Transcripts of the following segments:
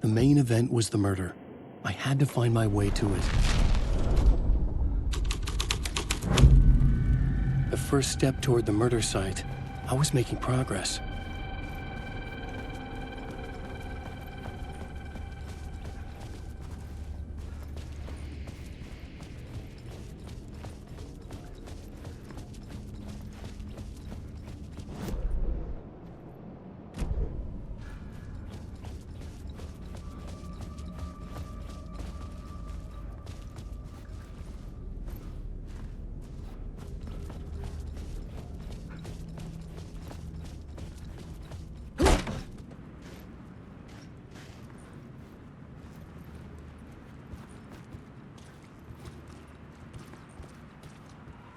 The main event was the murder. I had to find my way to it. The first step toward the murder site, I was making progress.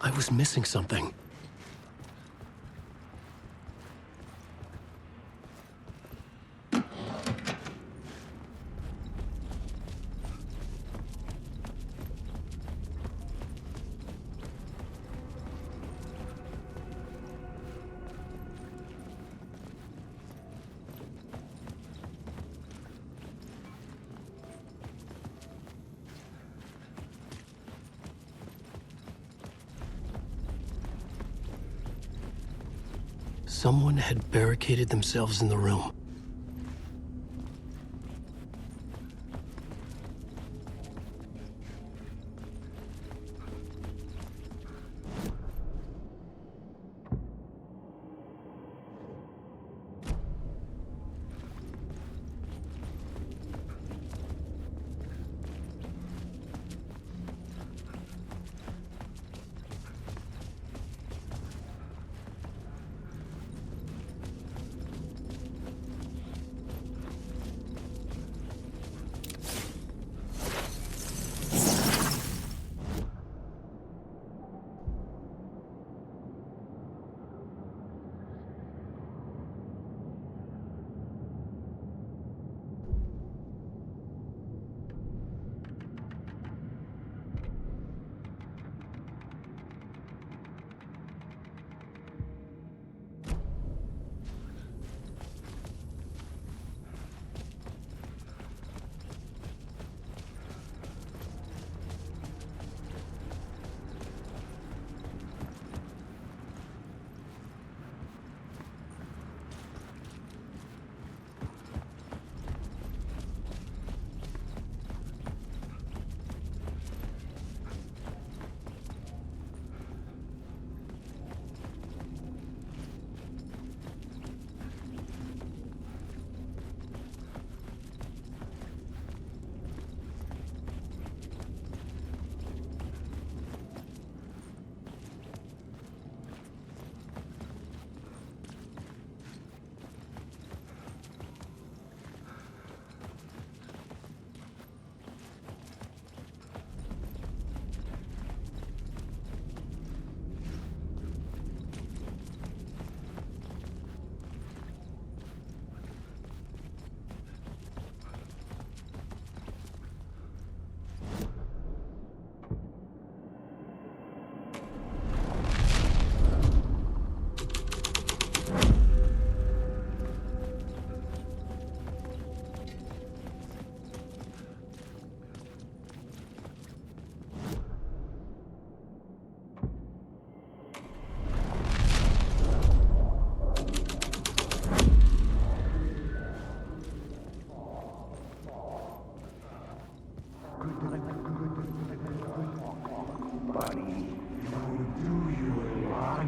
I was missing something. Someone had barricaded themselves in the room.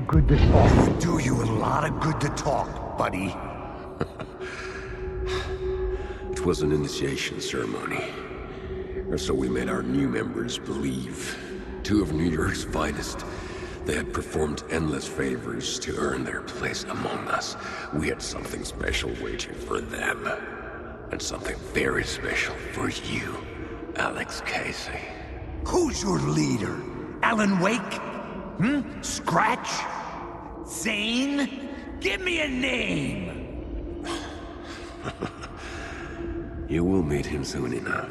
Good to talk. Do you a lot of good to talk, buddy. It was an initiation ceremony. Or so we made our new members believe. Two of New York's finest. They had performed endless favors to earn their place among us. We had something special waiting for them. And something very special for you, Alex Casey. Who's your leader? Alan Wake? Scratch? Zane? Give me a name! You will meet him soon enough.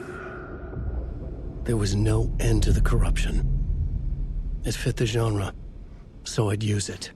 There was no end to the corruption. It fit the genre, so I'd use it.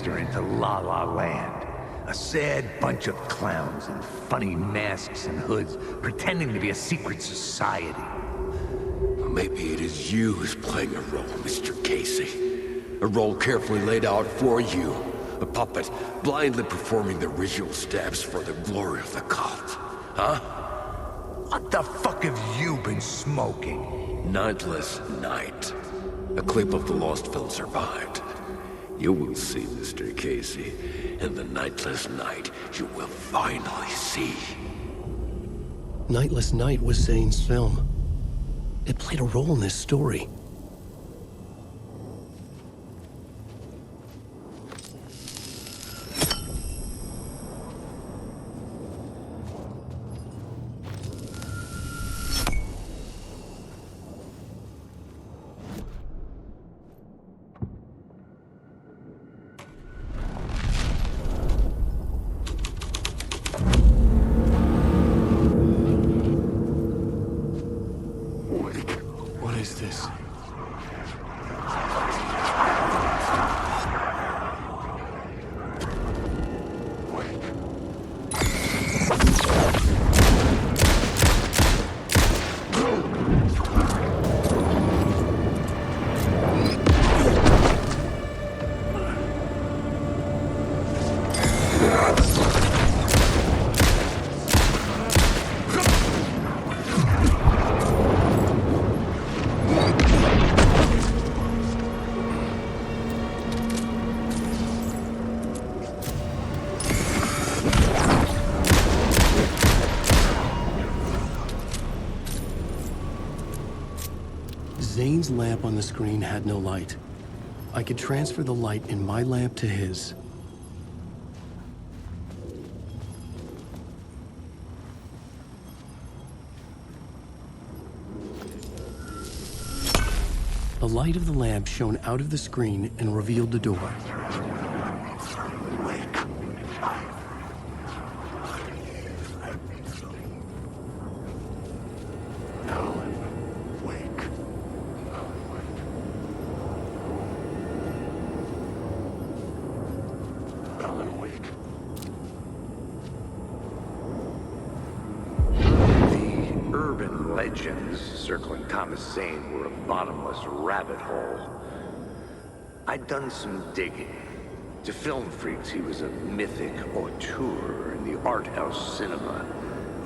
gangster into La La Land. A sad bunch of clowns in funny masks and hoods, pretending to be a secret society. Maybe it is you who's playing a role, Mr. Casey. A role carefully laid out for you. A puppet, blindly performing the ritual steps for the glory of the cult. Huh? What the fuck have you been smoking? Nightless Night. A clip of the lost film survived. You will see, Mr. Casey. In the Nightless Night, you will finally see. Nightless Night was Zane's film. It played a role in this story. What is this? Zane's lamp on the screen had no light. I could transfer the light in my lamp to his. The light of the lamp shone out of the screen and revealed the door. Legends circling Thomas Zane were a bottomless rabbit hole. I'd done some digging. To film freaks, he was a mythic auteur in the art house cinema.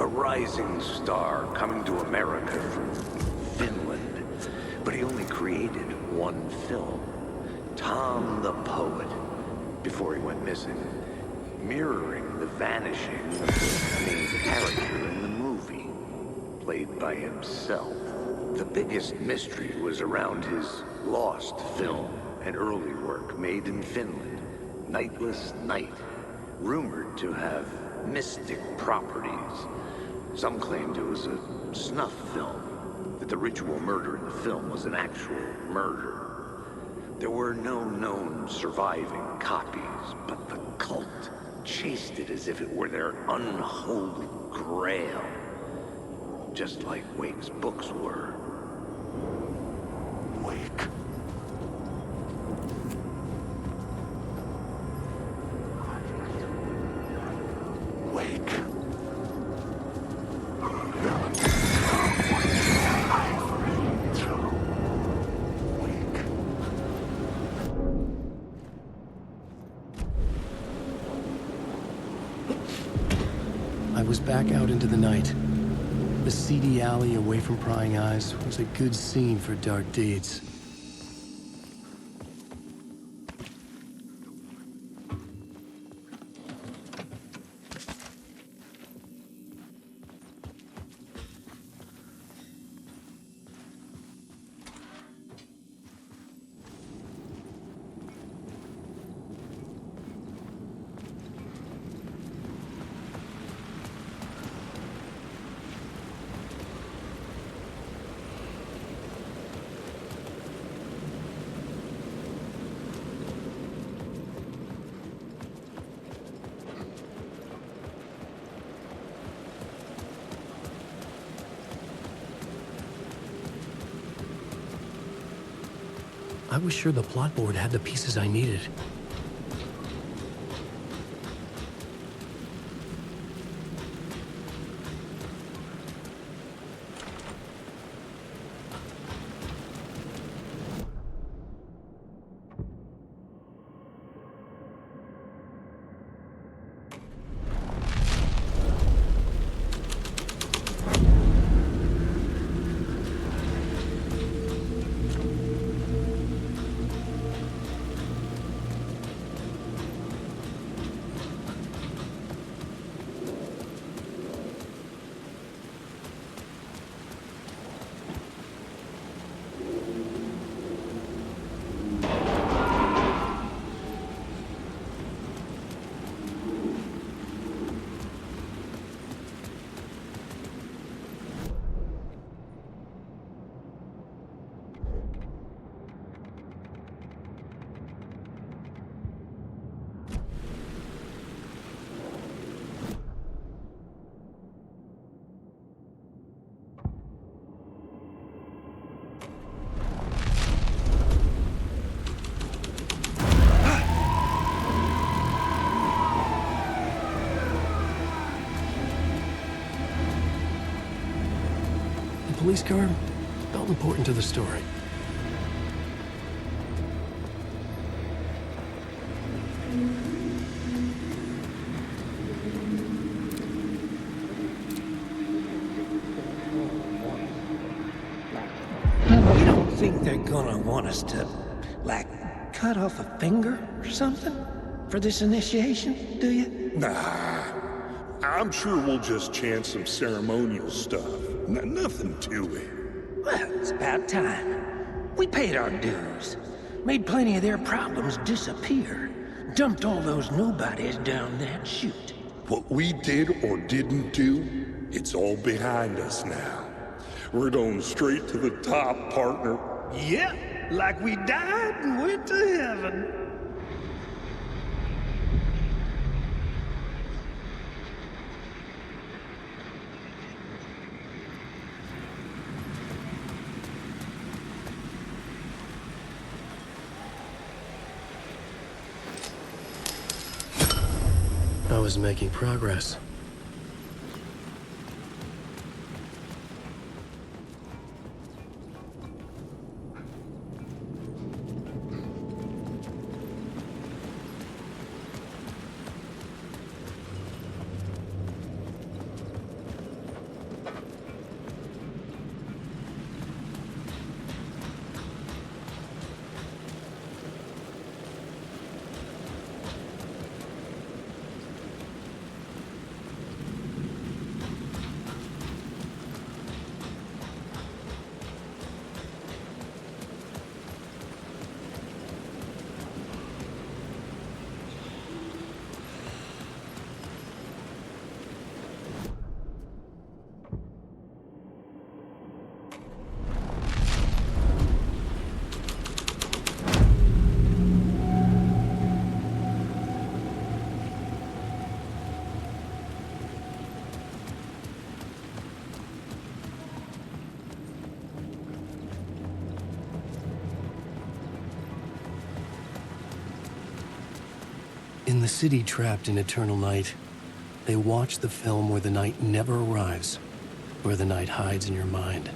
A rising star coming to America from Finland. But he only created one film, Tom the Poet, before he went missing, mirroring the vanishing of the main character in the movie. Played by himself. The biggest mystery was around his lost film, an early work made in Finland, Nightless Night, rumored to have mystic properties. Some claimed it was a snuff film, that the ritual murder in the film was an actual murder. There were no known surviving copies, but the cult chased it as if it were their unholy grail. Just like Wake's books were. Wake. Wake. I was back out into the night. The seedy alley away from prying eyes was a good scene for dark deeds. I was sure the plot board had the pieces I needed. police car felt important to the story. You don't think they're gonna want us to, like, cut off a finger or something for this initiation, do you? Nah, I'm sure we'll just chant some ceremonial stuff. Nothing to it. Well, it's about time. We paid our dues. Made plenty of their problems disappear. Dumped all those nobodies down that chute. What we did or didn't do, it's all behind us now. We're going straight to the top, partner. Yep, like we died and went to heaven. I was making progress. In the city trapped in eternal night, they watch the film where the night never arrives, where the night hides in your mind.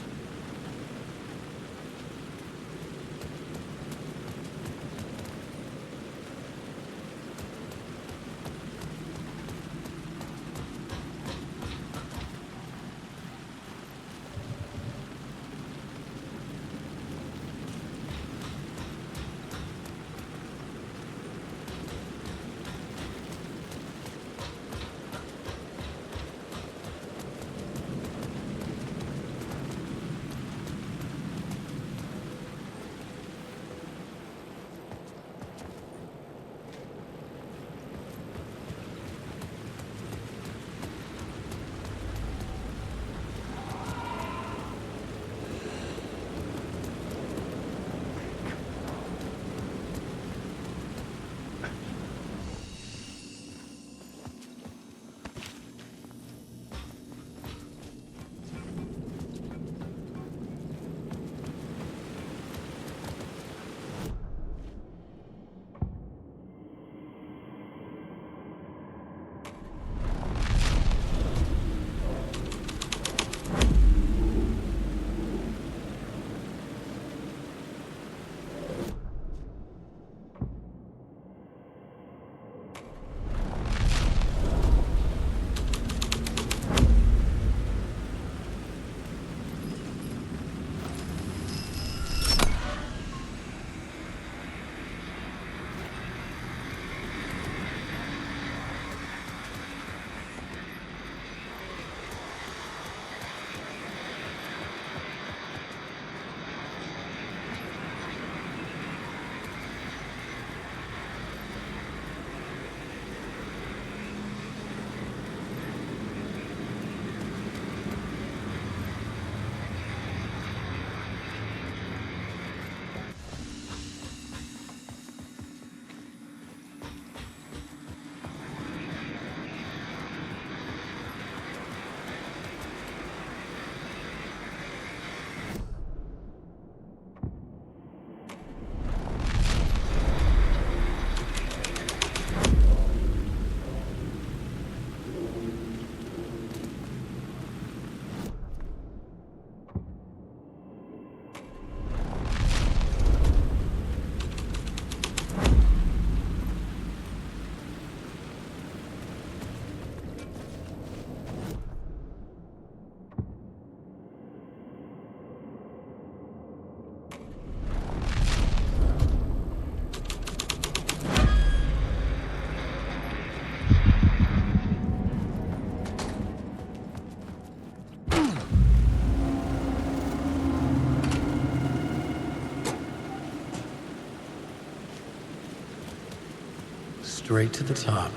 Straight to the top.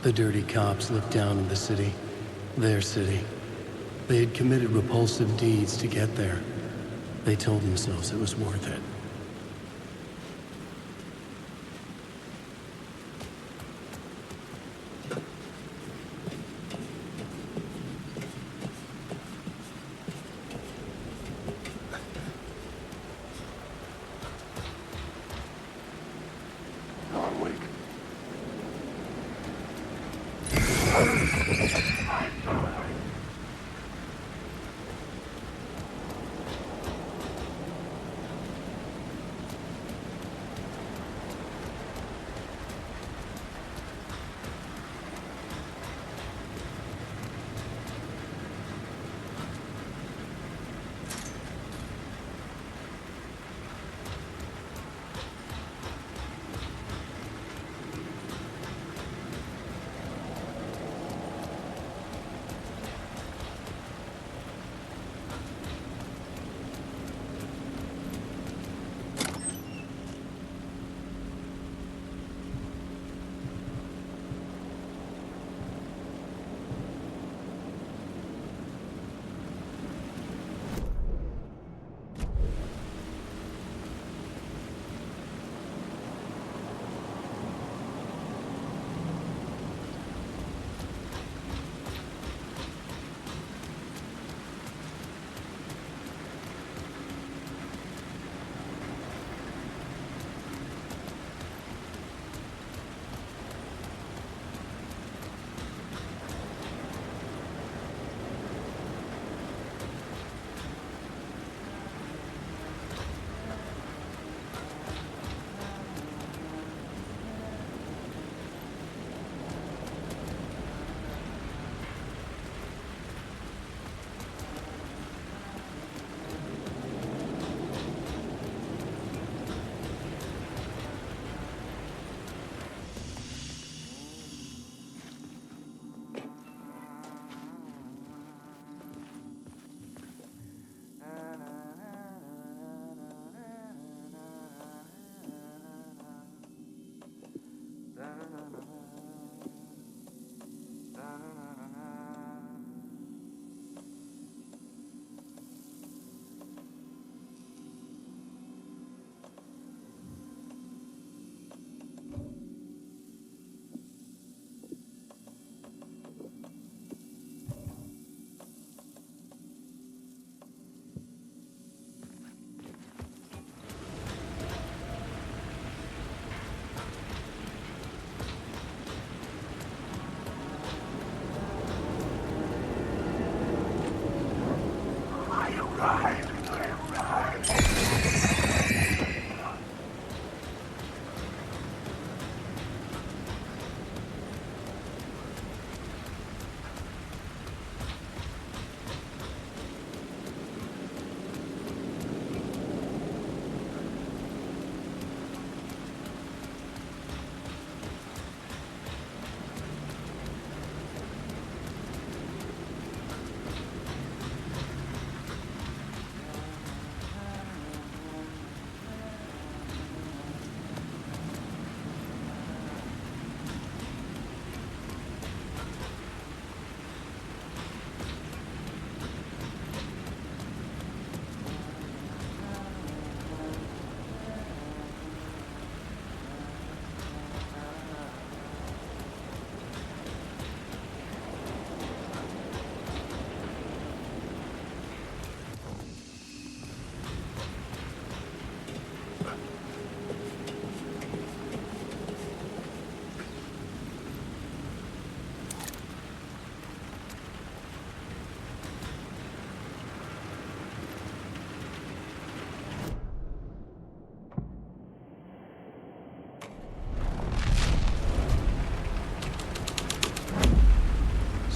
The dirty cops looked down on the city. Their city. They had committed repulsive deeds to get there. They told themselves it was worth it. Hardwick.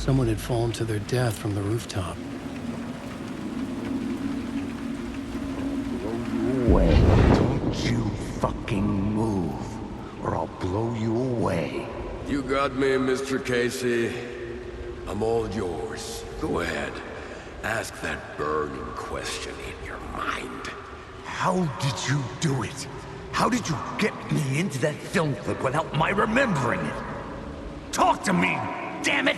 Someone had fallen to their death from the rooftop. Away. Don't you fucking move, or I'll blow you away. You got me, Mr. Casey. I'm all yours. Go ahead. Ask that burning question in your mind. How did you do it? How did you get me into that film clip without my remembering it? Talk to me, damn it!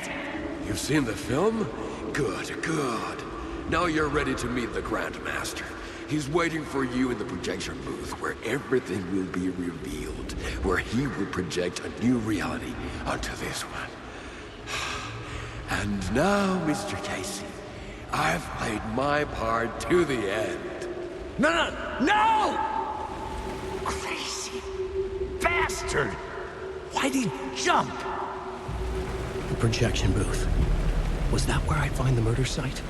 You've seen the film? Good, good. Now you're ready to meet the Grandmaster. He's waiting for you in the projection booth, where everything will be revealed, where he will project a new reality onto this one. And now, Mr. Casey, I've played my part to the end. No! Crazy bastard! Why'd he jump? The projection booth. Was that where I'd find the murder site?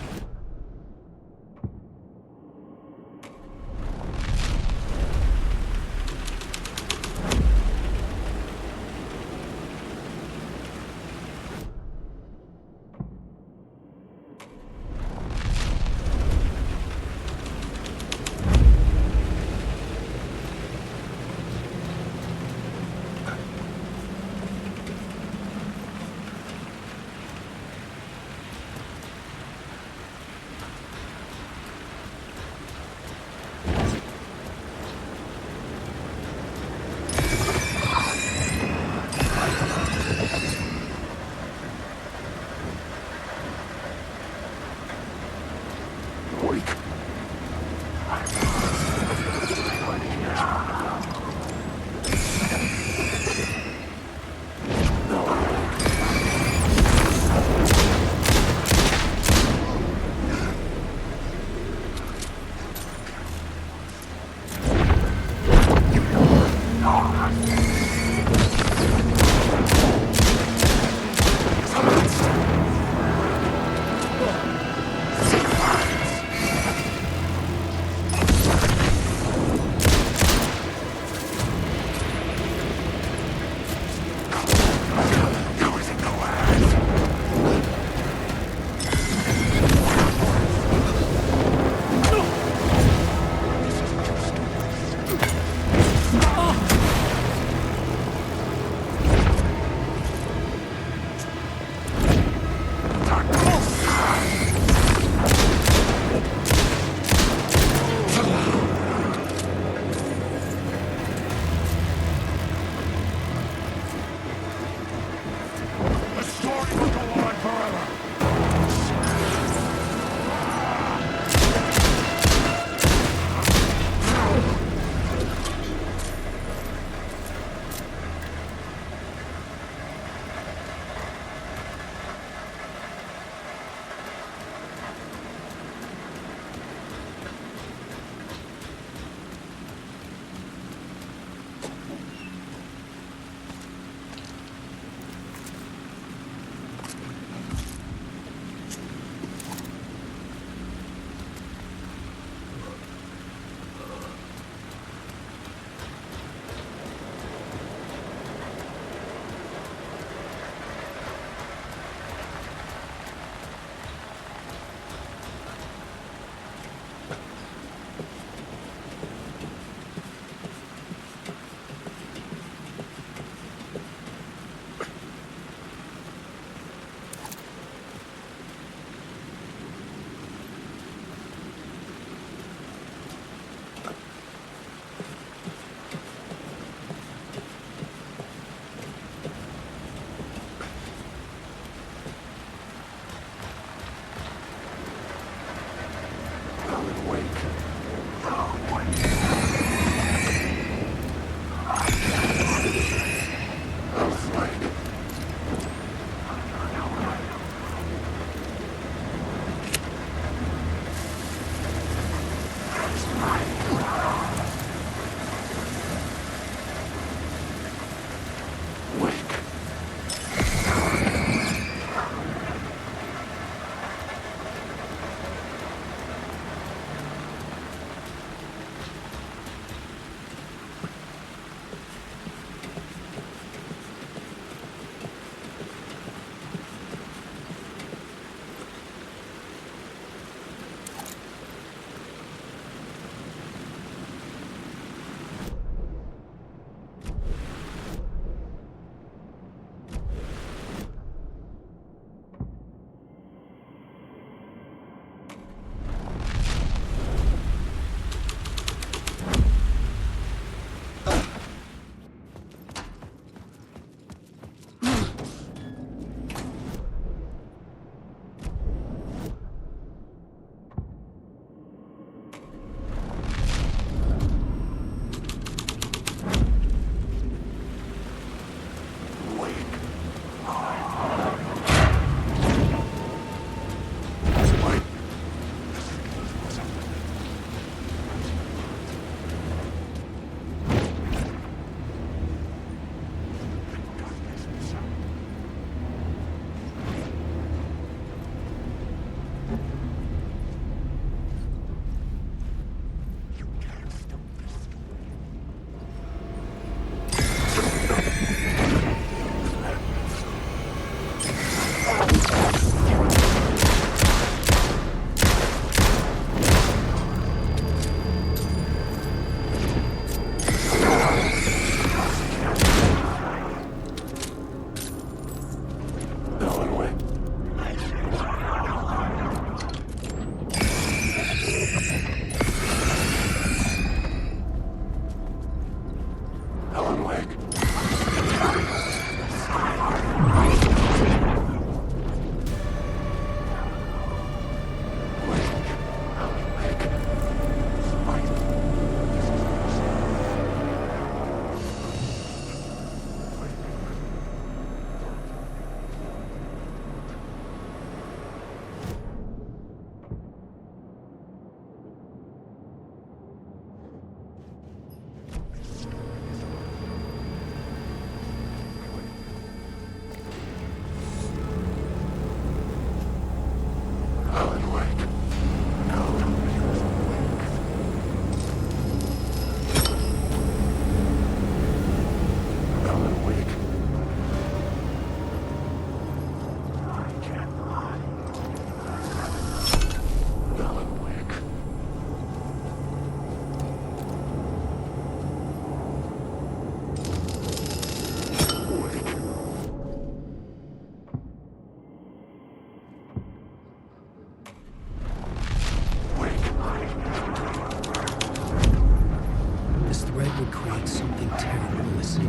would create something terrible in the city.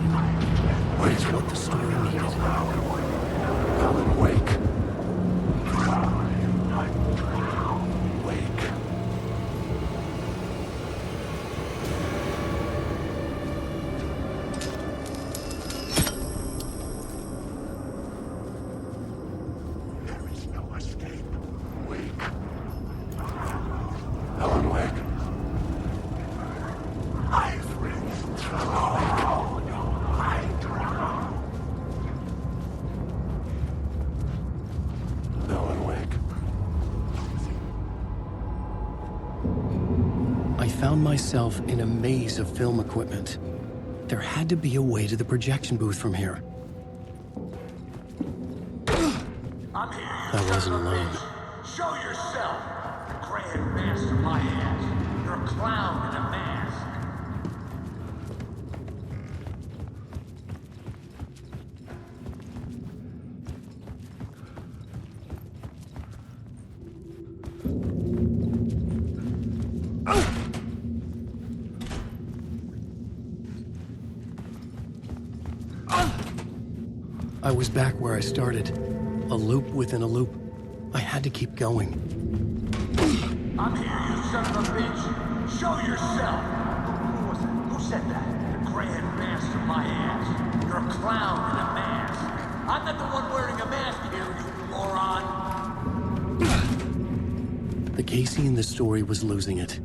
It's what the story needed. Alan Wake. Wake. There is no escape. Wake. Alan Wake. I've ridden through Hydra. Alan Wake. I found myself in a maze of film equipment. There had to be a way to the projection booth from here. I'm here, you I wasn't son of a alone. bitch. Show yourself. The Grand Master, my ass. You're a clown in a mask. I was back where I started. A loop within a loop. I had to keep going. I'm here, you son of a bitch. Show yourself. Who was it? Who said that? The Grand Master, my ass. You're a clown in a mask. I'm not the one wearing a mask here, you moron. The Casey in the story was losing it.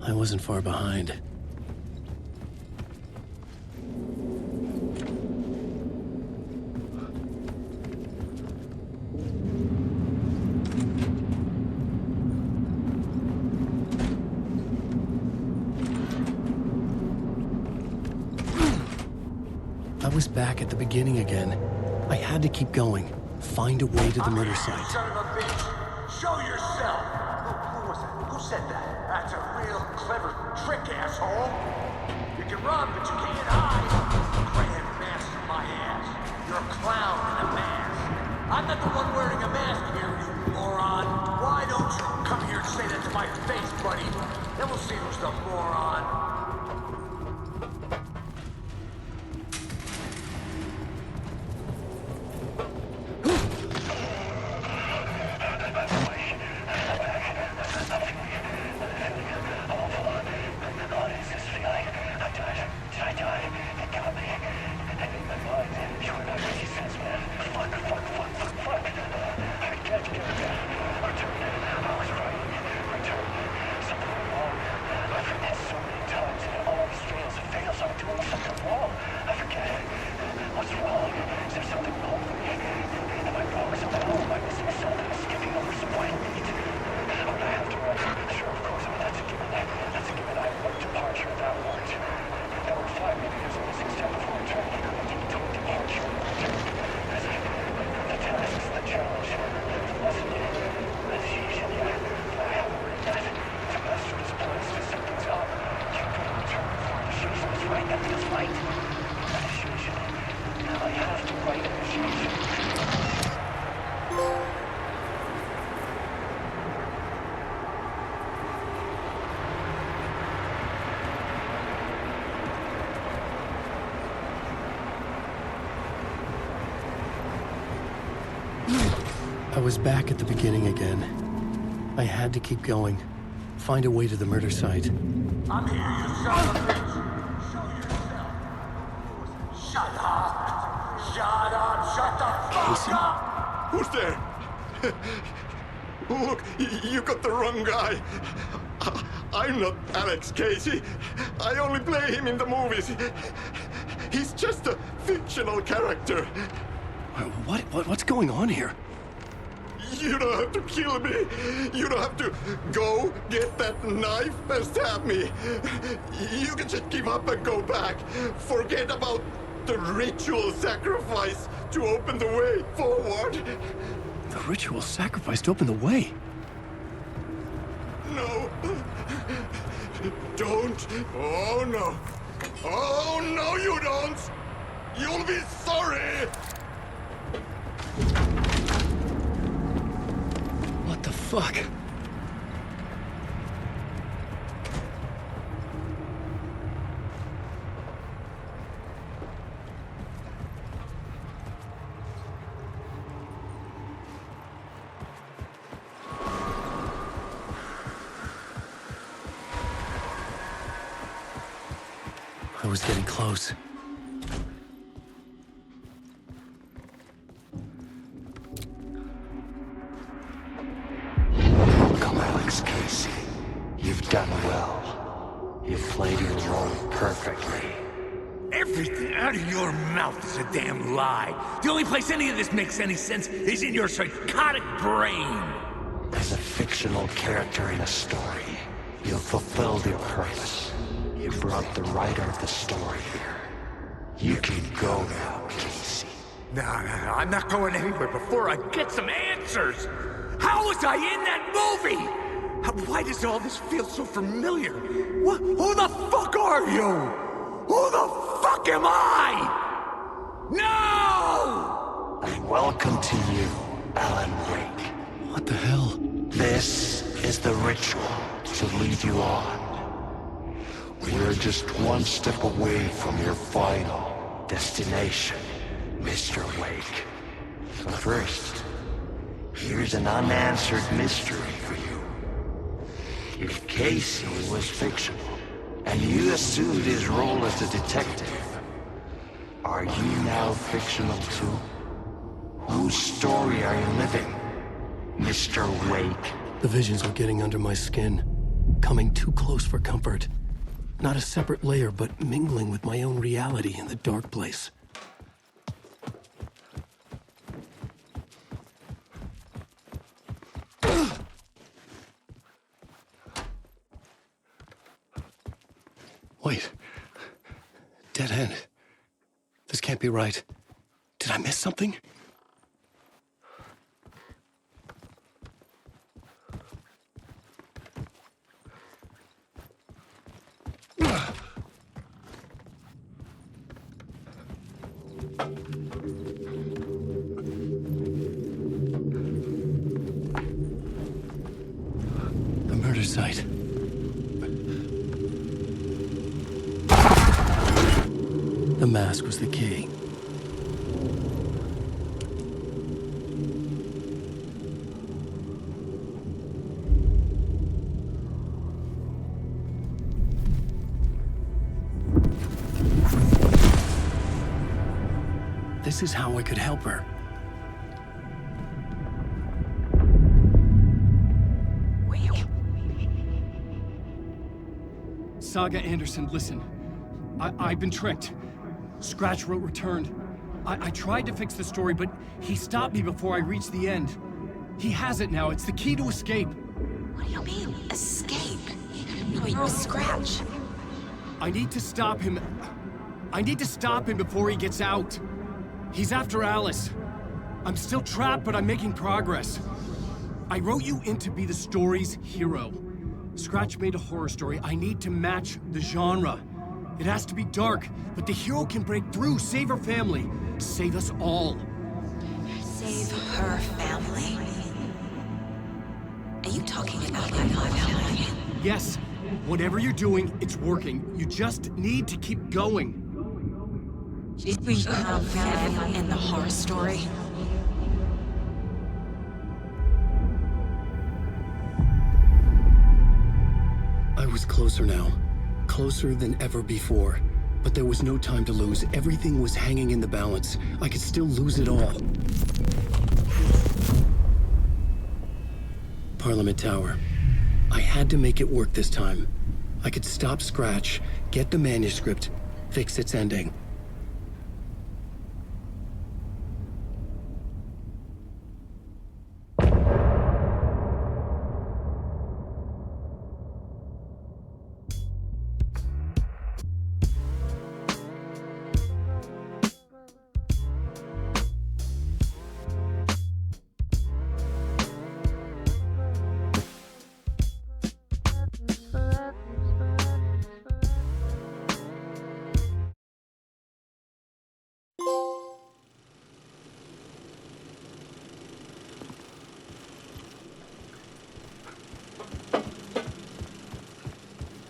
I wasn't far behind. I was back at the beginning again. I had to keep going. Find a way to the murder You site. son of a bitch. Show yourself. Who was it? Who said that? That's a real clever trick, asshole. You can run, but you can't hide. Grand Master, my ass. You're a clown in a mask. I'm not the one wearing a mask here, you moron. Why don't you come here and say that to my face, buddy? Then we'll see who's the moron. I was back at the beginning again. I had to keep going. Find a way to the murder site. I'm here, you son of a bitch. Show yourself. Shut up. Shut up. Shut the fuck Casey? up. Who's there? Look, you got the wrong guy. I'm not Alex Casey. I only play him in the movies. He's just a fictional character. What's going on here? You don't have to kill me. You don't have to go get that knife and stab me. You can just give up and go back. Forget about the ritual sacrifice to open the way forward. The ritual sacrifice to open the way. No. Don't. Oh, no. Oh, no, you don't. You'll be sorry. What the fuck? was getting close. Welcome, Alex Casey. You've done well. You've played your role perfectly. Everything out of your mouth is a damn lie. The only place any of this makes any sense is in your psychotic brain. As a fictional character in a story, you've fulfilled your purpose. You brought the writer of the story here. You can go now, Casey. No, I'm not going anywhere before I get some answers. How was I in that movie? Why does all this feel so familiar? Who the fuck are you? Who the fuck am I? No! And welcome to you, Alan Wake. What the hell? This is the ritual to lead you on. We're just one step away from your final destination, Mr. Wake. But first, here's an unanswered mystery for you. If Casey was fictional, and you assumed his role as a detective, are you now fictional too? Whose story are you living, Mr. Wake? The visions were getting under my skin, coming too close for comfort. Not a separate layer, but mingling with my own reality in the dark place. Wait. Dead end. This can't be right. Did I miss something? The murder site. The mask was the key. This is how I could help her. Saga Anderson, listen. I've been tricked. Scratch wrote returned. I tried to fix the story, but he stopped me before I reached the end. He has it now. It's the key to escape. What do you mean, escape? No, you're a Scratch. I need to stop him. I need to stop him before he gets out. He's after Alice. I'm still trapped, but I'm making progress. I wrote you in to be the story's hero. Scratch made a horror story. I need to match the genre. It has to be dark, but the hero can break through, save her family, save us all. Save her family? Are you talking about my family? Yes, whatever you're doing, it's working. You just need to keep going. You become family in the horror story? I was closer now. Closer than ever before. But there was no time to lose. Everything was hanging in the balance. I could still lose it all. Parliament Tower. I had to make it work this time. I could stop Scratch, get the manuscript, fix its ending.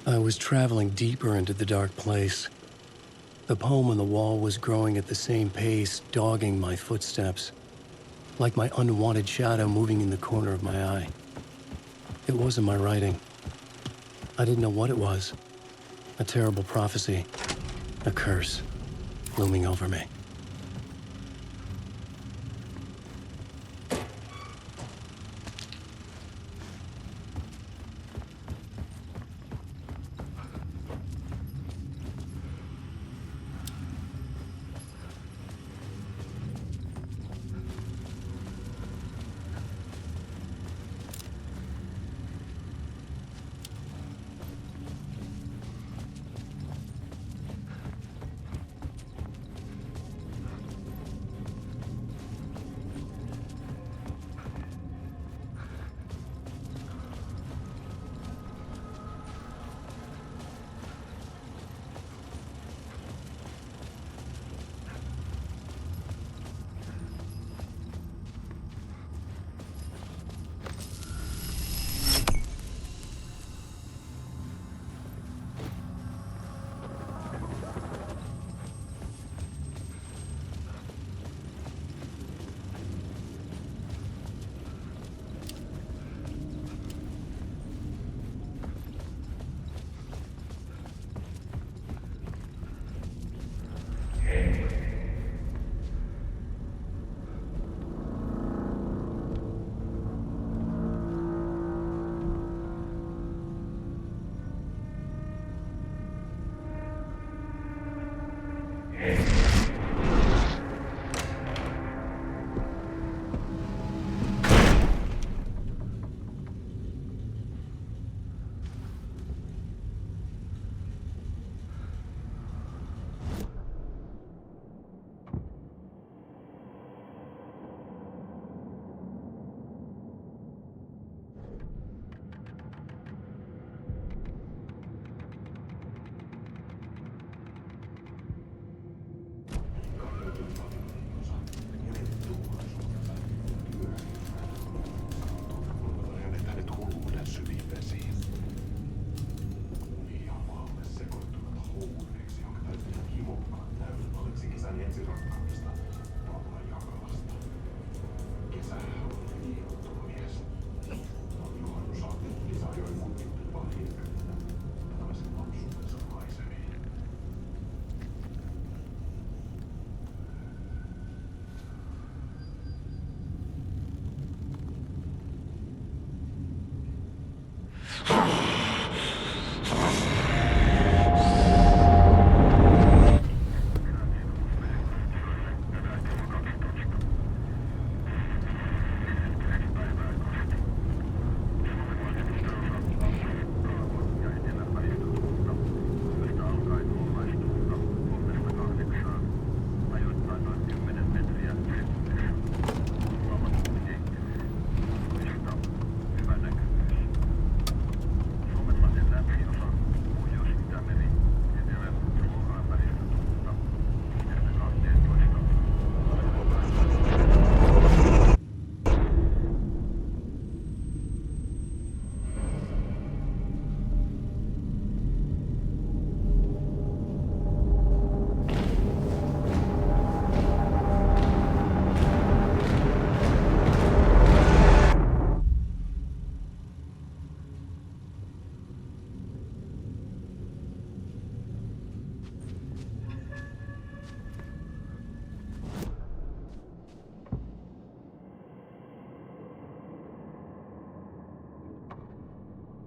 I was traveling deeper into the dark place. The poem on the wall was growing at the same pace, dogging my footsteps, like my unwanted shadow moving in the corner of my eye. It wasn't my writing. I didn't know what it was. A terrible prophecy. A curse looming over me.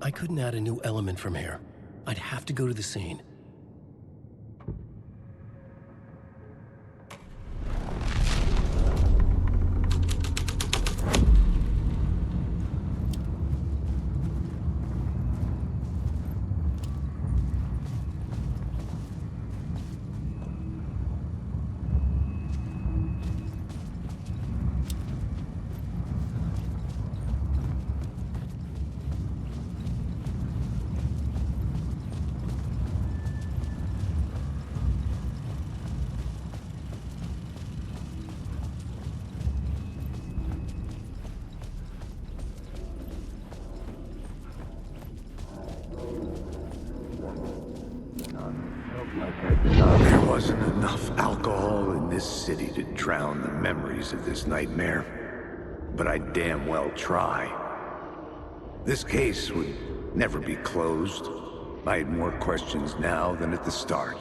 I couldn't add a new element from here. I'd have to go to the scene. There wasn't enough alcohol in this city to drown the memories of this nightmare, but I'd damn well try. This case would never be closed. I had more questions now than at the start.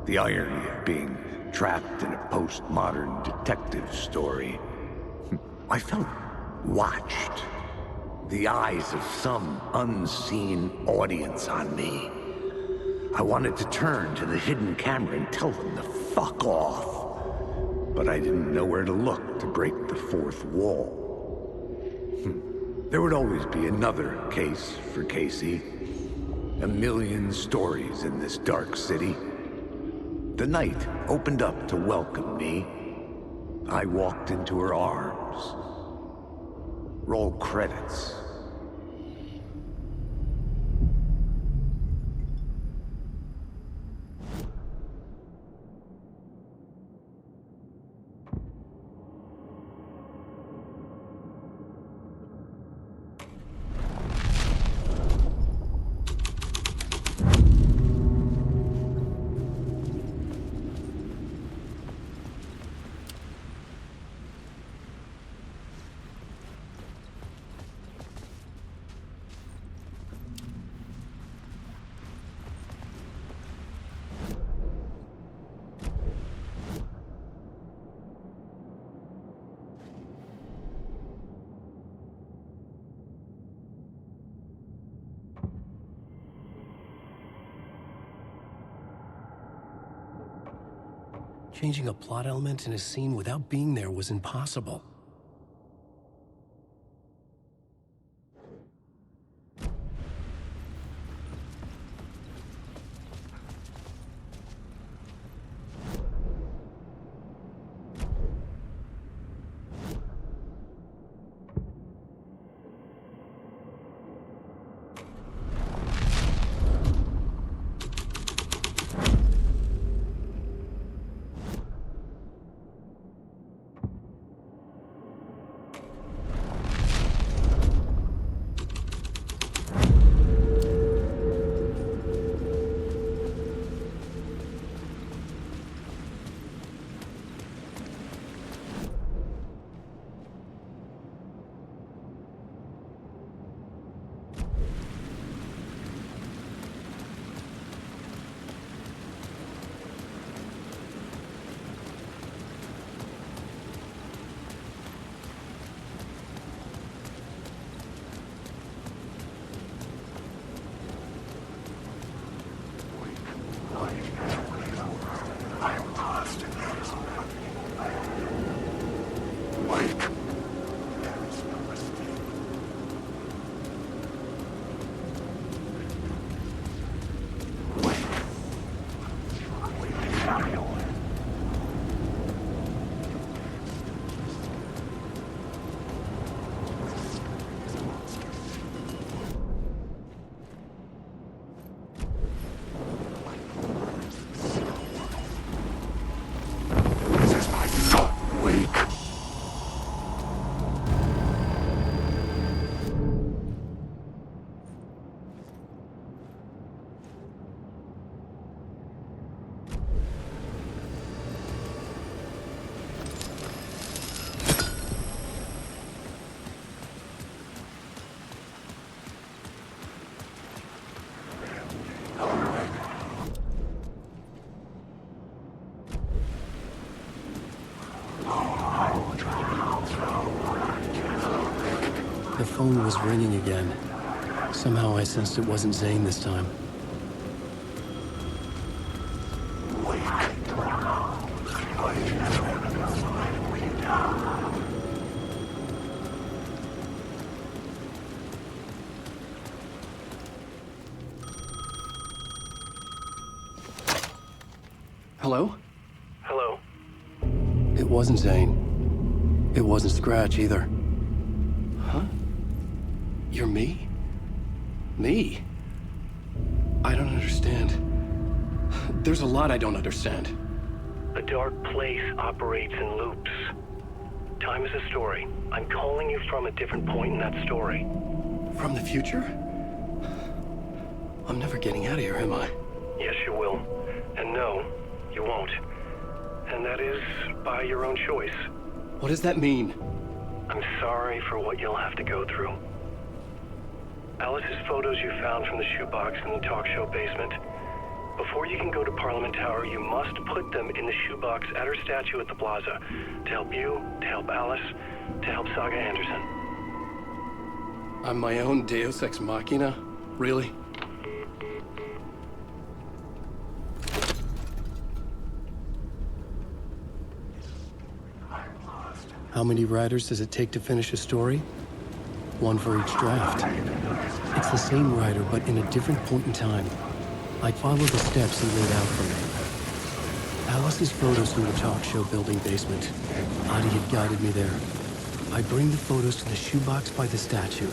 The irony of being trapped in a postmodern detective story. I felt watched. The eyes of some unseen audience on me. I wanted to turn to the hidden camera and tell them to fuck off. But I didn't know where to look to break the fourth wall. There would always be another case for Casey. A million stories in this dark city. The night opened up to welcome me. I walked into her arms. Roll credits. Changing a plot element in a scene without being there was impossible. The phone was ringing again. Somehow I sensed it wasn't Zane this time. Hello? Hello? It wasn't Zane. It wasn't Scratch either. Huh? You're me? Me? I don't understand. There's a lot I don't understand. The dark place operates in loops. Time is a story. I'm calling you from a different point in that story. From the future? I'm never getting out of here, am I? Yes, you will. And no, you won't. And that is by your own choice. What does that mean? I'm sorry for what you'll have to go through. Alice's photos you found from the shoebox in the talk show basement. Before you can go to Parliament Tower, you must put them in the shoebox at her statue at the plaza. To help you, to help Alice, to help Saga Anderson. I'm my own Deus Ex Machina? Really? How many writers does it take to finish a story? One for each draft. It's the same writer, but in a different point in time. I follow the steps he laid out for me. Alice's photos from the talk show building basement. Adi had guided me there. I bring the photos to the shoebox by the statue.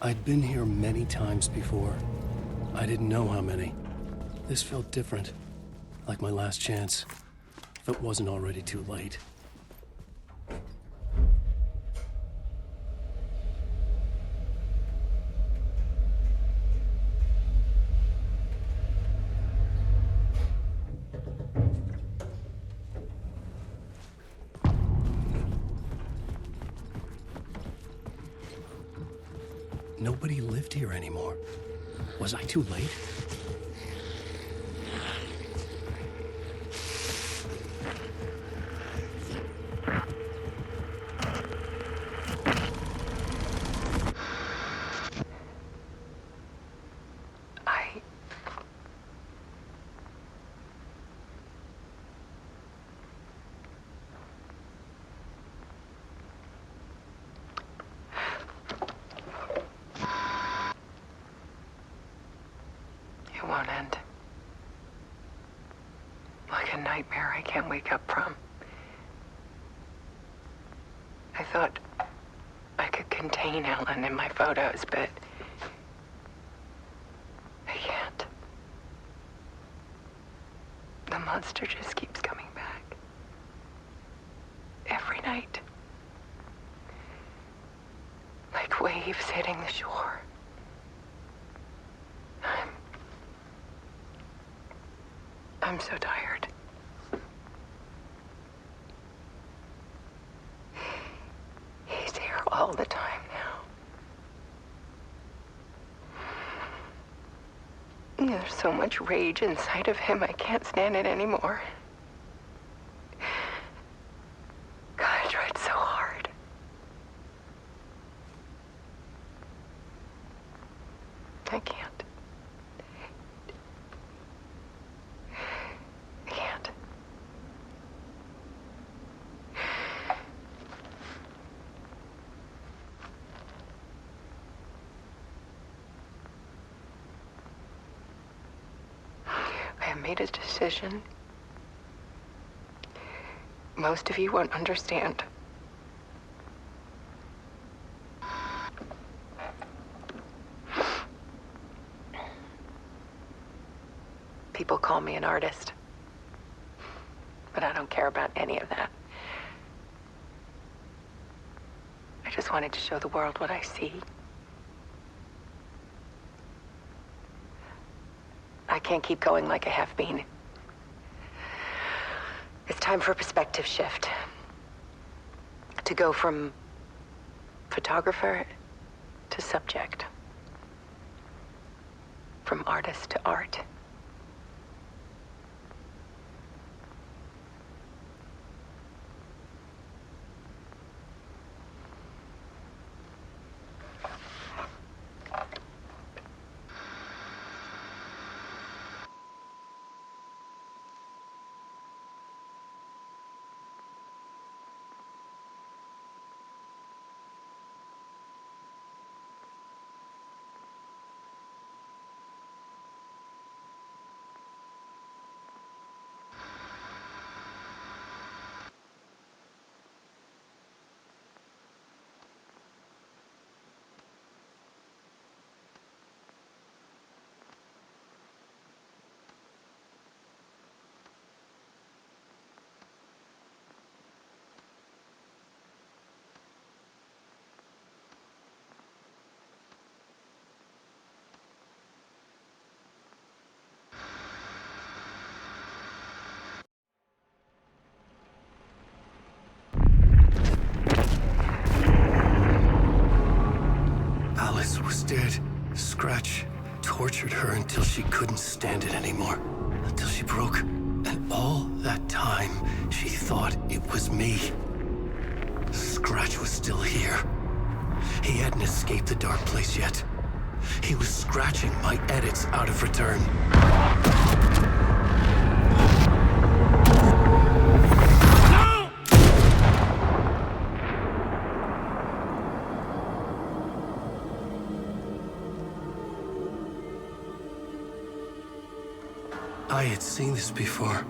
I'd been here many times before. I didn't know how many. This felt different, like my last chance, if it wasn't already too late. Nobody lived here anymore. Was I too late? It won't end. Like a nightmare I can't wake up from. I thought I could contain Ellen in my photos, but I can't. The monster just keeps coming back. Every night. Like waves hitting the shore. I'm so tired. He's here all the time now. There's so much rage inside of him, I can't stand it anymore. God, I tried so hard. I can't. I made a decision. Most of you won't understand. People call me an artist, but I don't care about any of that. I just wanted to show the world what I see. I can't keep going like I have been. It's time for a perspective shift. To go from photographer to subject. From artist to art. Instead, Scratch tortured her until she couldn't stand it anymore. Until she broke. And all that time, she thought it was me. Scratch was still here. He hadn't escaped the dark place yet. He was scratching my edits out of return. No! I had seen this before.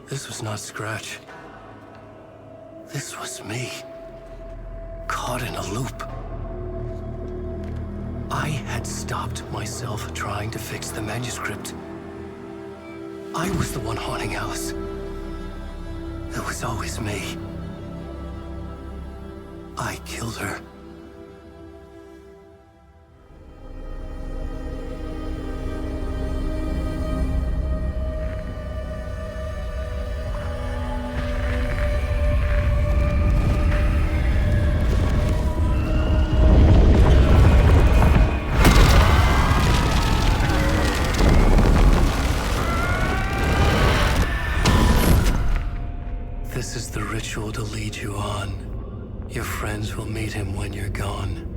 This was not Scratch. This was me. Caught in a loop. I had stopped myself trying to fix the manuscript. I was the one haunting Alice. It was always me. I killed her. This is the ritual to lead you on. Your friends will meet him when you're gone.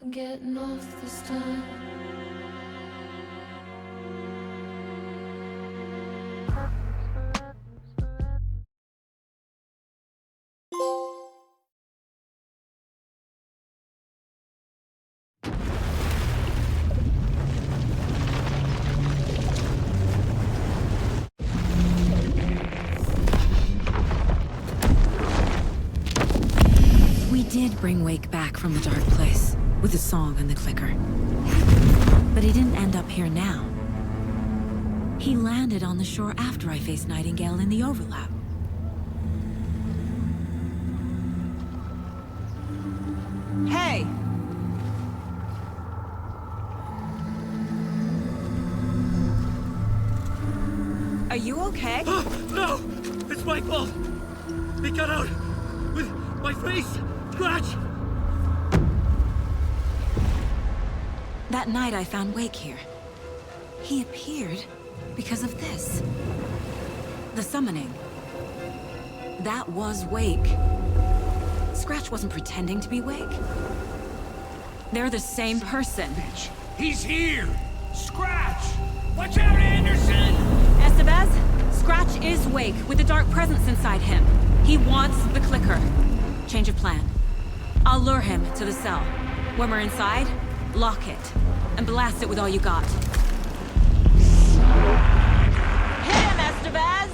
I'm getting off this time. We did bring Wake back from the dark place, with the song and the clicker. But he didn't end up here now. He landed on the shore after I faced Nightingale in the overlap. Hey! Are you okay? No! It's my fault! He got out! With my face! Scratch! That night I found Wake here. He appeared because of this. The summoning. That was Wake. Scratch wasn't pretending to be Wake. They're the same person. He's here! Scratch! Watch out, Anderson! Estevez, Scratch is Wake with a dark presence inside him. He wants the clicker. Change of plan. I'll lure him to the cell. When we're inside, lock it, and blast it with all you got. Hit him, Estevez!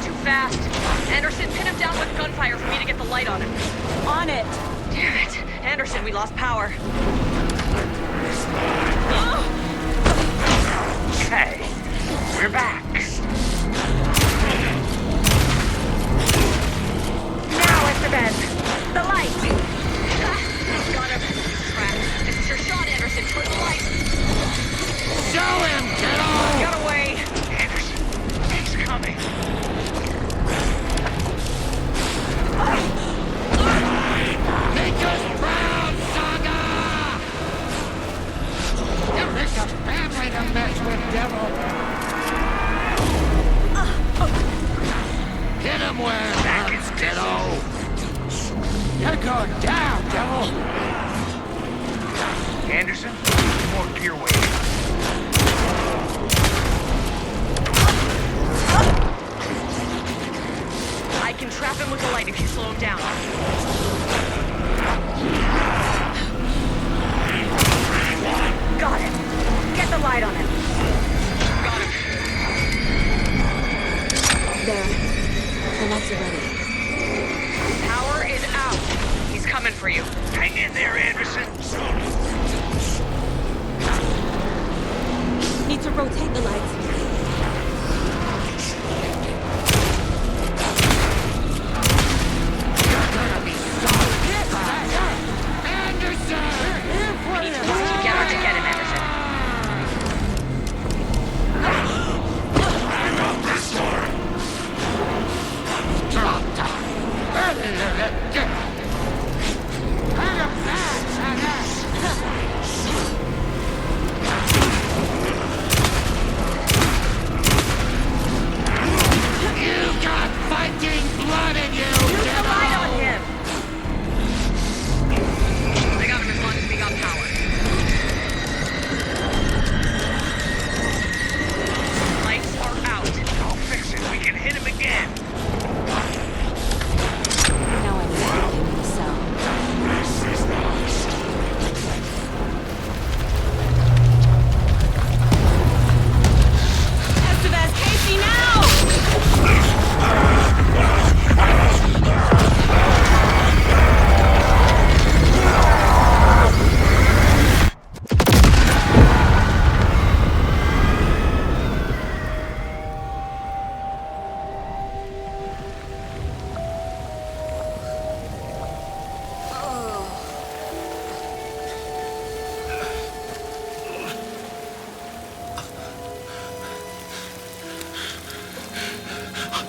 Too fast. Anderson, pin him down with gunfire for me to get the light on him. On it! Damn it. Anderson, we lost power. Okay, we're back. Now, Estevez! The light! Got him. Crap. This is your shot, Anderson. Put the light. Show him, kiddo! Got away. Anderson, he's coming. Make us proud, Saga! You picked a family to mess with, devil. Hit him where it hurts, kiddo. You're going down, devil. Anderson, more gear weight. I can trap him with the light if you slow him down. Got him. Get the light on him. Got him. There. The lights are ready. Power is out. He's coming for you. Hang in there, Anderson. Need to rotate the lights. You're gonna be sorry. Anderson! Here for you!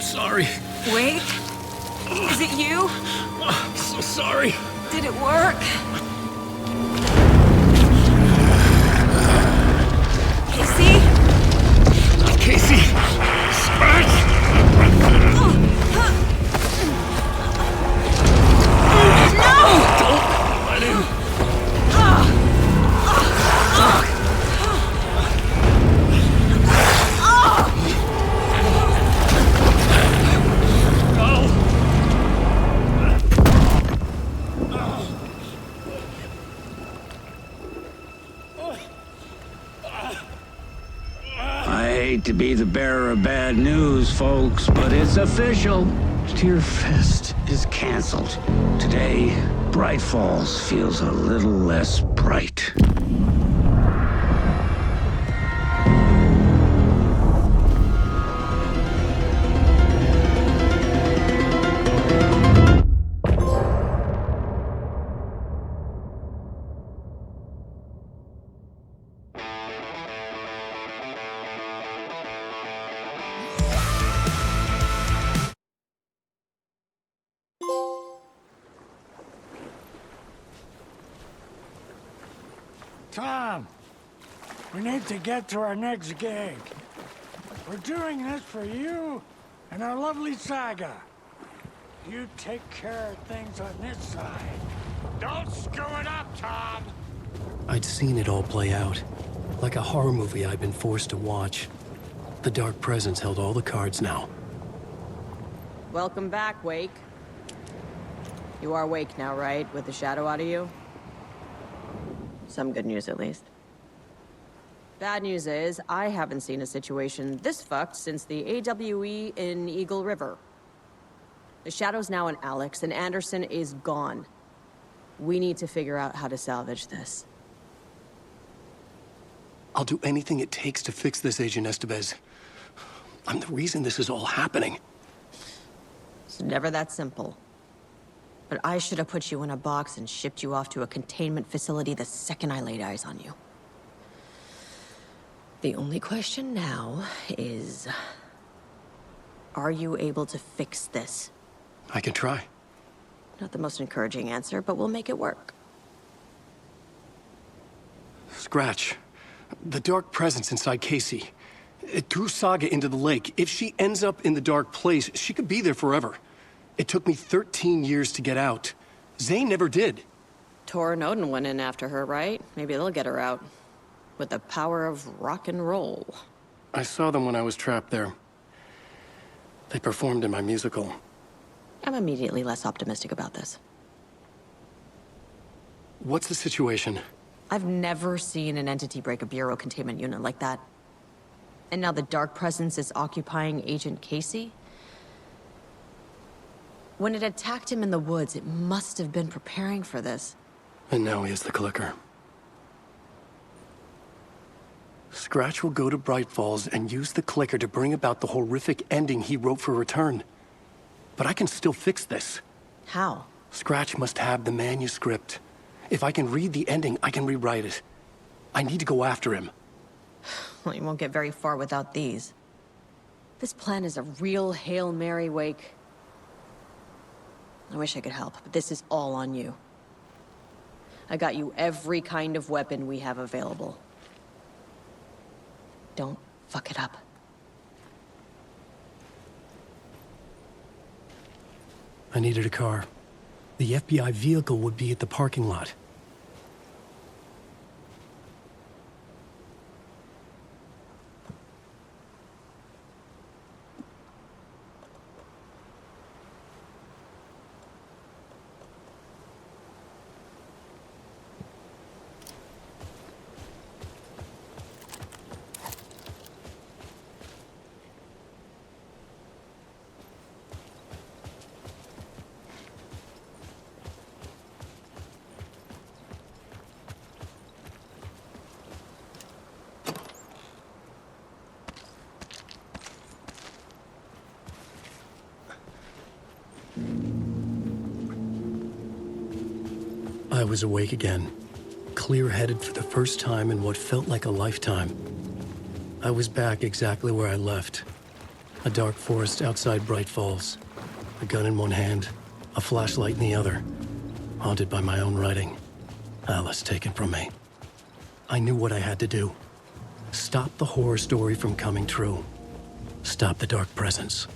Sorry. Wait? Is it you? I'm so sorry. Did it work? Casey? Casey! Scratch! No! Don't let him. I hate to be the bearer of bad news, folks, but it's official. Tearfest is canceled. Today, Bright Falls feels a little less bright. Tom, we need to get to our next gig. We're doing this for you and our lovely Saga. You take care of things on this side. Don't screw it up, Tom! I'd seen it all play out. Like a horror movie I'd been forced to watch. The Dark Presence held all the cards now. Welcome back, Wake. You are Wake now, right? With the shadow out of you? Some good news, at least. Bad news is, I haven't seen a situation this fucked since the AWE in Eagle River. The Shadow's now in Alex, and Anderson is gone. We need to figure out how to salvage this. I'll do anything it takes to fix this, Agent Estevez. I'm the reason this is all happening. It's never that simple. But I should have put you in a box and shipped you off to a containment facility the second I laid eyes on you. The only question now is... are you able to fix this? I can try. Not the most encouraging answer, but we'll make it work. Scratch. The Dark Presence inside Casey. It threw Saga into the lake. If she ends up in the Dark Place, she could be there forever. It took me 13 years to get out. Zane never did. Tor and Odin went in after her, right? Maybe they'll get her out. With the power of rock and roll. I saw them when I was trapped there. They performed in my musical. I'm immediately less optimistic about this. What's the situation? I've never seen an entity break a Bureau containment unit like that. And now the Dark Presence is occupying Agent Casey? When it attacked him in the woods, it must have been preparing for this. And now he has the clicker. Scratch will go to Bright Falls and use the clicker to bring about the horrific ending he wrote for Return. But I can still fix this. How? Scratch must have the manuscript. If I can read the ending, I can rewrite it. I need to go after him. Well, you won't get very far without these. This plan is a real Hail Mary, Wake. I wish I could help, but this is all on you. I got you every kind of weapon we have available. Don't fuck it up. I needed a car. The FBI vehicle would be at the parking lot. I was awake again, clear-headed for the first time in what felt like a lifetime. I was back exactly where I left. A dark forest outside Bright Falls. A gun in one hand, a flashlight in the other. Haunted by my own writing. Alice taken from me. I knew what I had to do. Stop the horror story from coming true. Stop the dark presence.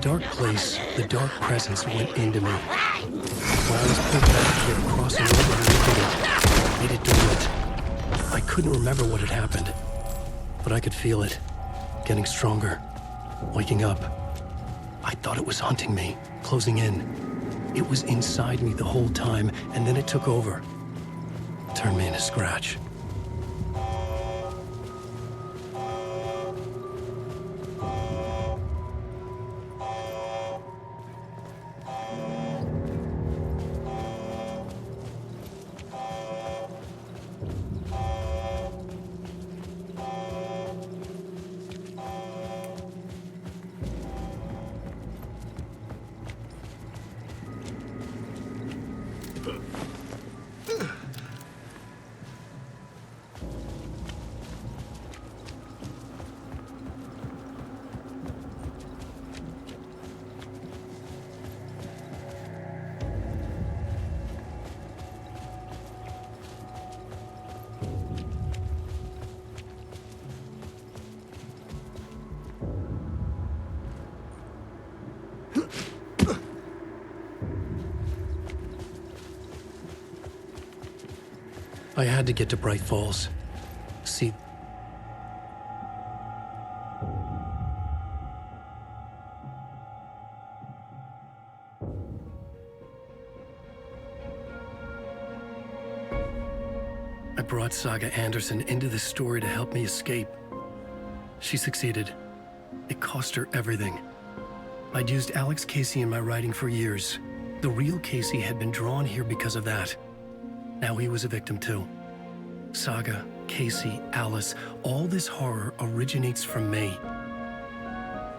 dark place, the dark presence went into me. When I was pulled back, yet crossing over and lifting it, made it deliberate. I couldn't remember what had happened, but I could feel it, getting stronger, waking up. I thought it was hunting me, closing in. It was inside me the whole time, and then it took over. Turned me into Scratch. I had to get to Bright Falls. See... I brought Saga Anderson into this story to help me escape. She succeeded. It cost her everything. I'd used Alex Casey in my writing for years. The real Casey had been drawn here because of that. Now he was a victim too. Saga, Casey, Alice, all this horror originates from me.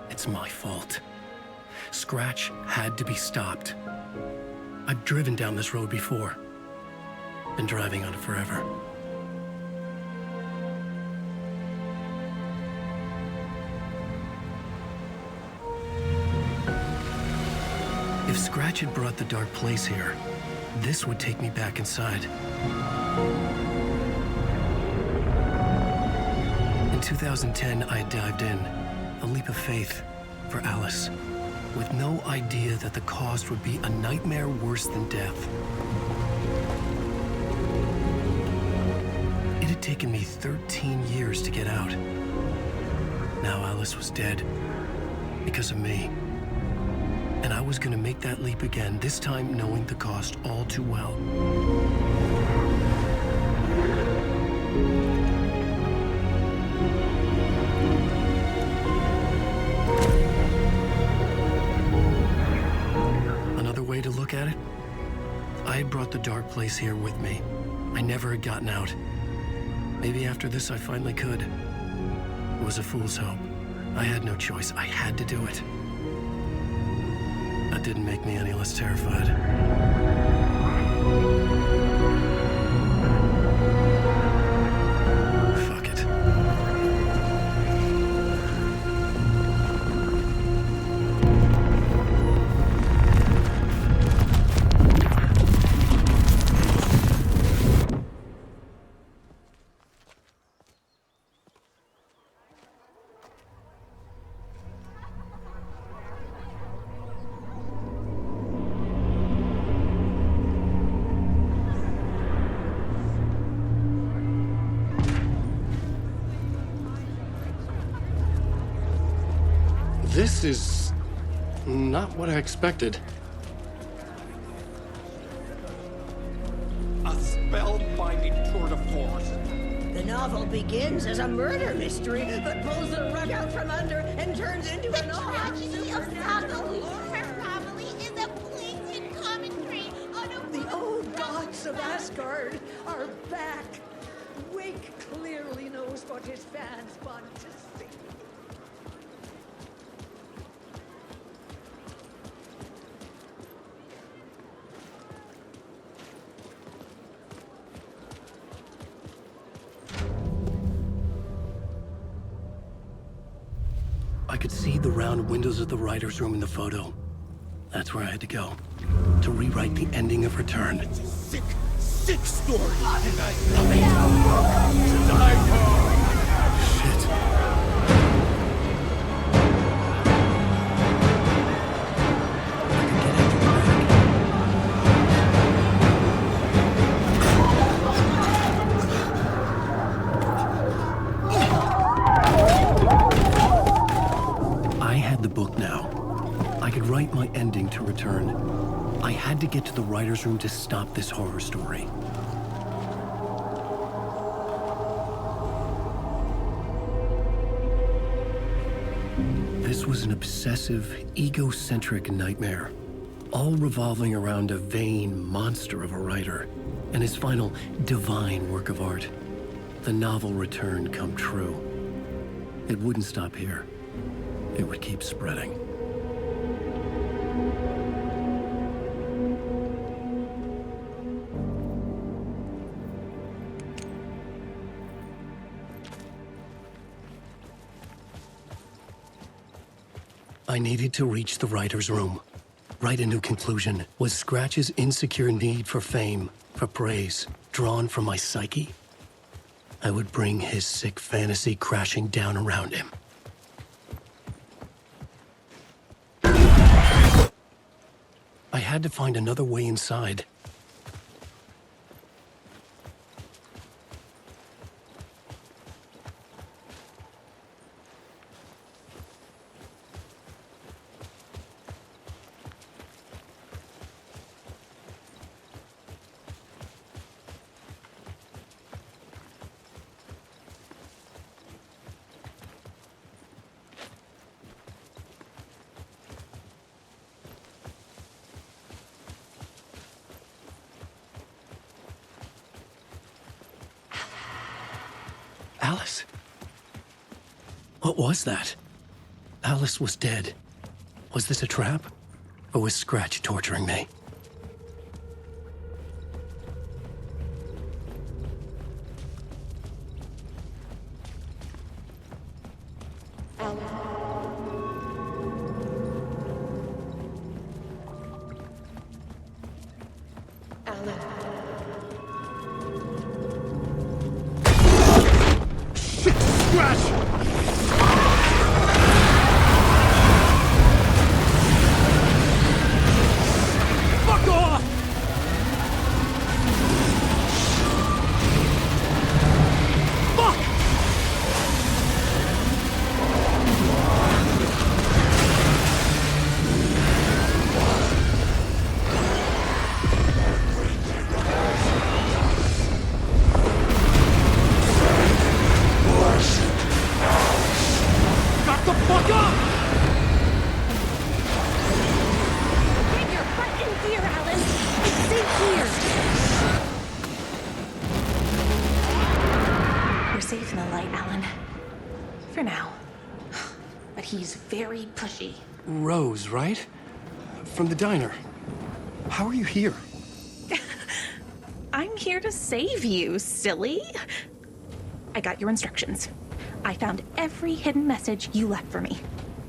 It's my fault. Scratch had to be stopped. I've driven down this road before. Been driving on it forever. If Scratch had brought the dark place here, this would take me back inside. In 2010, I dived in, a leap of faith for Alice, with no idea that the cost would be a nightmare worse than death. It had taken me 13 years to get out. Now Alice was dead, because of me. And I was gonna make that leap again, this time knowing the cost all too well. Another way to look at it? I had brought the dark place here with me. I never had gotten out. Maybe after this I finally could. It was a fool's hope. I had no choice. I had to do it. That didn't make me any less terrified. Fuck it. This is not what I expected. A spellbinding tour de force. The novel begins as a murder mystery, but pulls the rug out from under and turns into an tragedy of Saga her family is a poignant commentary on a... The old gods of Asgard are back. Wake clearly knows what his fans want to see. I could see the round windows of the writer's room in the photo. That's where I had to go, to rewrite the ending of Return. It's a sick, sick story. And I love it. To die for. return. I had to get to the writer's room to stop this horror story. This was an obsessive, egocentric nightmare, all revolving around a vain monster of a writer and his final divine work of art, the novel Return come true. It wouldn't stop here. It would keep spreading. I needed to reach the writer's room. Write a new conclusion. Was Scratch's insecure need for fame, for praise, drawn from my psyche? I would bring his sick fantasy crashing down around him. I had to find another way inside. Alice? What was that? Alice was dead. Was this a trap? Or was Scratch torturing me? Safe in the light, Alan. For now. But he's very pushy. Rose, right? From the diner. How are you here? I'm here to save you, silly. I got your instructions. I found every hidden message you left for me.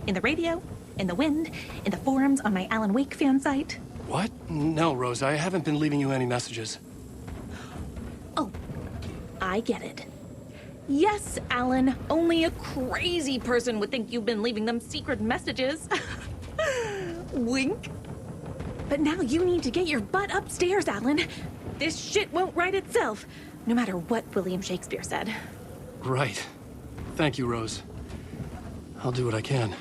In the radio, in the wind, in the forums on my Alan Wake fan site. What? No, Rose, I haven't been leaving you any messages. Oh, I get it. Yes, Alan, only a crazy person would think you've been leaving them secret messages. Wink. But now you need to get your butt upstairs, Alan. This shit won't right itself, no matter what William Shakespeare said. Right. Thank you, Rose. I'll do what I can.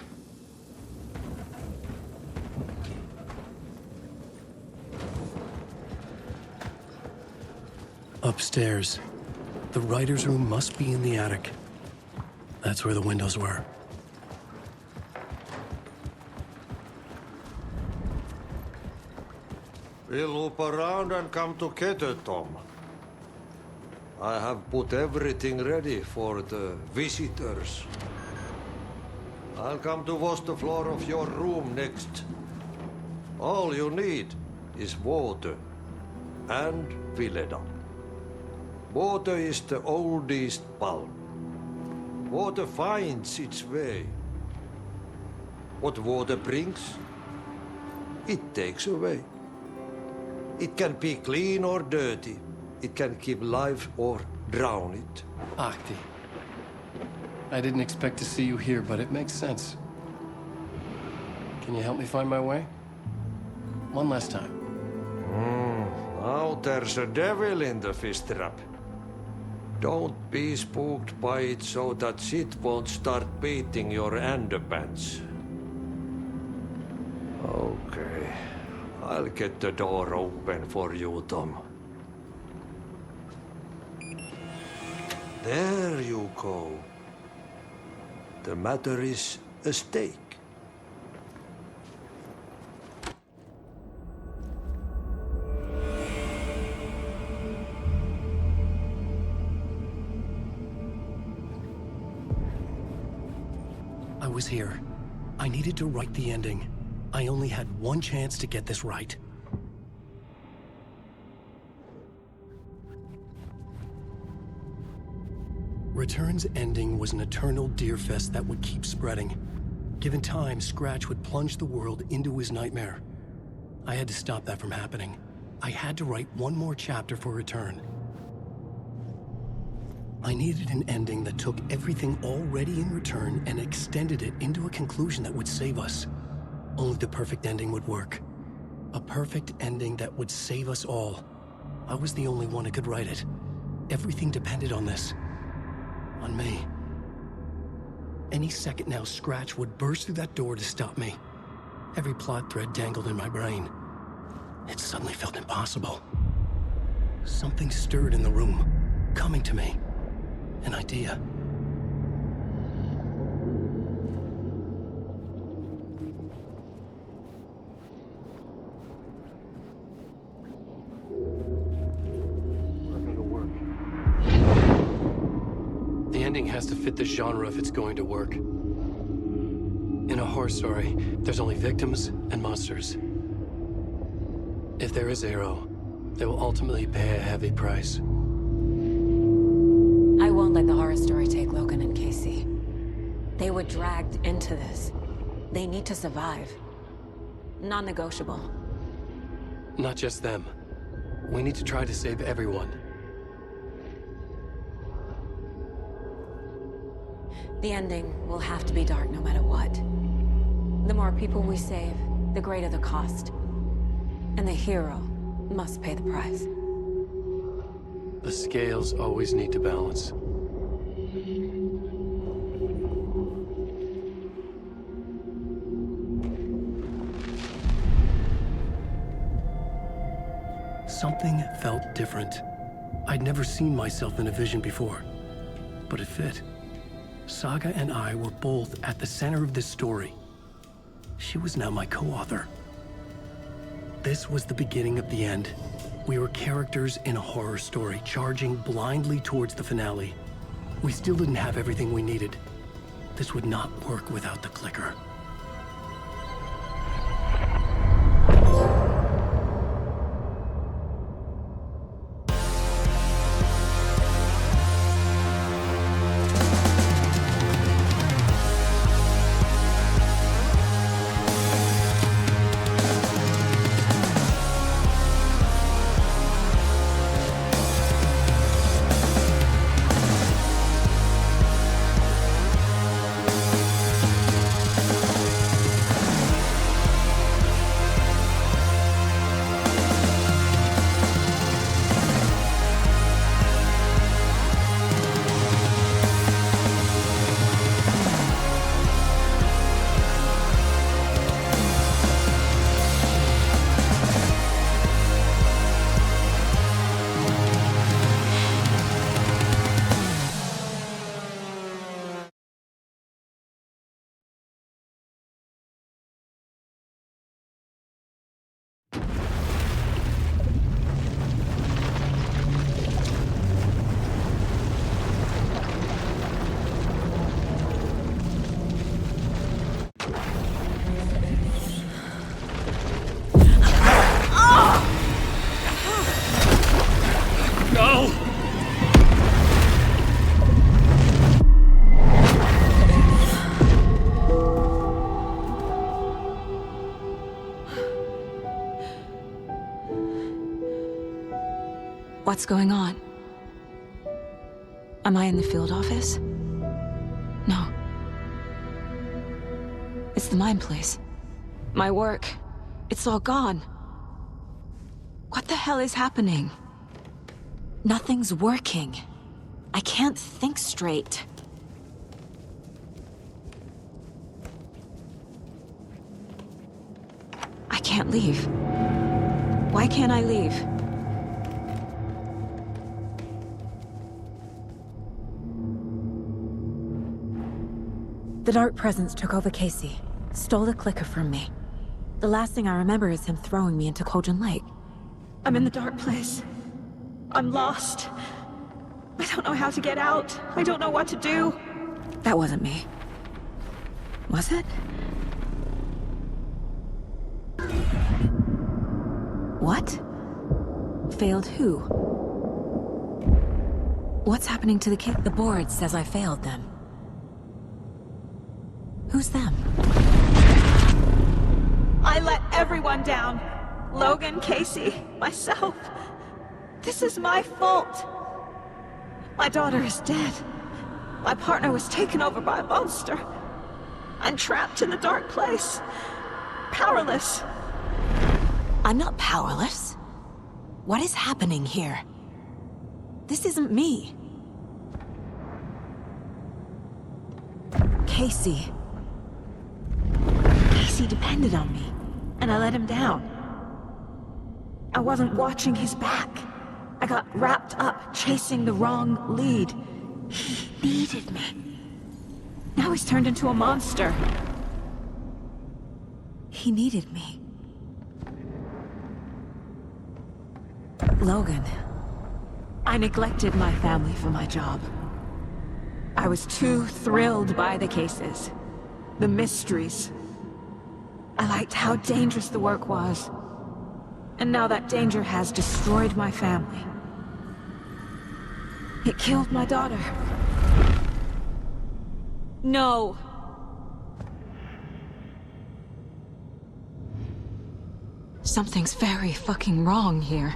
Upstairs. The writer's room must be in the attic. That's where the windows were. We'll loop around and come together, Tom. I have put everything ready for the visitors. I'll come to wash the floor of your room next. All you need is water and Vileda. Water is the oldest bulb. Water finds its way. What water brings, it takes away. It can be clean or dirty. It can keep life or drown it. Ahti. I didn't expect to see you here, but it makes sense. Can you help me find my way? One last time. Now there's a devil in the fish trap. Don't be spooked by it so that shit won't start beating your underpants. Okay. I'll get the door open for you, Tom. There you go. The matter is a stake. I was here. I needed to write the ending. I only had one chance to get this right. Return's ending was an eternal Deerfest that would keep spreading. Given time, Scratch would plunge the world into his nightmare. I had to stop that from happening. I had to write one more chapter for Return. I needed an ending that took everything already in Return and extended it into a conclusion that would save us. Only the perfect ending would work. A perfect ending that would save us all. I was the only one who could write it. Everything depended on this. On me. Any second now, Scratch would burst through that door to stop me. Every plot thread dangled in my brain. It suddenly felt impossible. Something stirred in the room, coming to me. An idea. The ending has to fit the genre if it's going to work. In a horror story, there's only victims and monsters. If there is Arrow, they will ultimately pay a heavy price. I won't let the horror story take Logan and Casey. They were dragged into this. They need to survive. Non-negotiable. Not just them. We need to try to save everyone. The ending will have to be dark no matter what. The more people we save, the greater the cost. And the hero must pay the price. The scales always need to balance. Something felt different. I'd never seen myself in a vision before, but it fit. Saga and I were both at the center of this story. She was now my co-author. This was the beginning of the end. We were characters in a horror story, charging blindly towards the finale. We still didn't have everything we needed. This would not work without the clicker. What's going on? Am I in the field office? No. It's the mine place. My work. It's all gone. What the hell is happening? Nothing's working. I can't think straight. I can't leave. Why can't I leave? The Dark Presence took over Casey, stole the clicker from me. The last thing I remember is him throwing me into Cauldron Lake. I'm in the dark place. I'm lost. I don't know how to get out. I don't know what to do. That wasn't me. Was it? What? Failed who? What's happening to the kid? The board says I failed them. Who's them? I let everyone down. Logan, Casey, myself. This is my fault. My daughter is dead. My partner was taken over by a monster. I'm trapped in the dark place. Powerless. I'm not powerless. What is happening here? This isn't me. Casey. Casey depended on me, and I let him down. I wasn't watching his back. I got wrapped up chasing the wrong lead. He needed me. Now he's turned into a monster. He needed me. Logan. I neglected my family for my job. I was too thrilled by the cases, the mysteries. I liked how dangerous the work was. And now that danger has destroyed my family. It killed my daughter. No. Something's very fucking wrong here.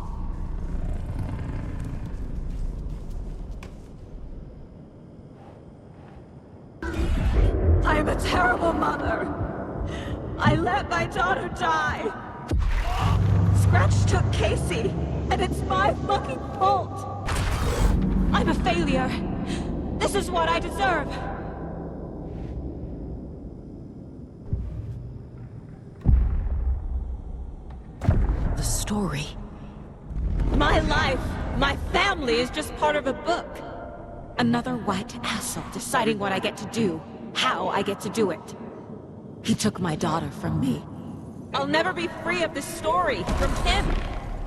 I am a terrible mother. I let my daughter die. Scratch took Casey, and it's my fucking fault. I'm a failure. This is what I deserve. The story. My life, my family is just part of a book. Another white asshole deciding what I get to do, how I get to do it. He took my daughter from me. I'll never be free of this story from him.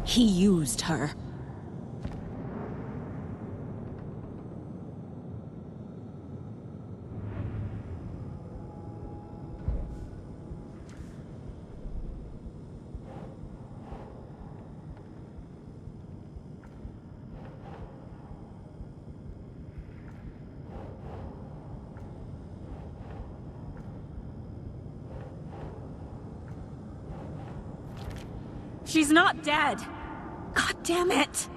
He used her. She's not dead. God damn it.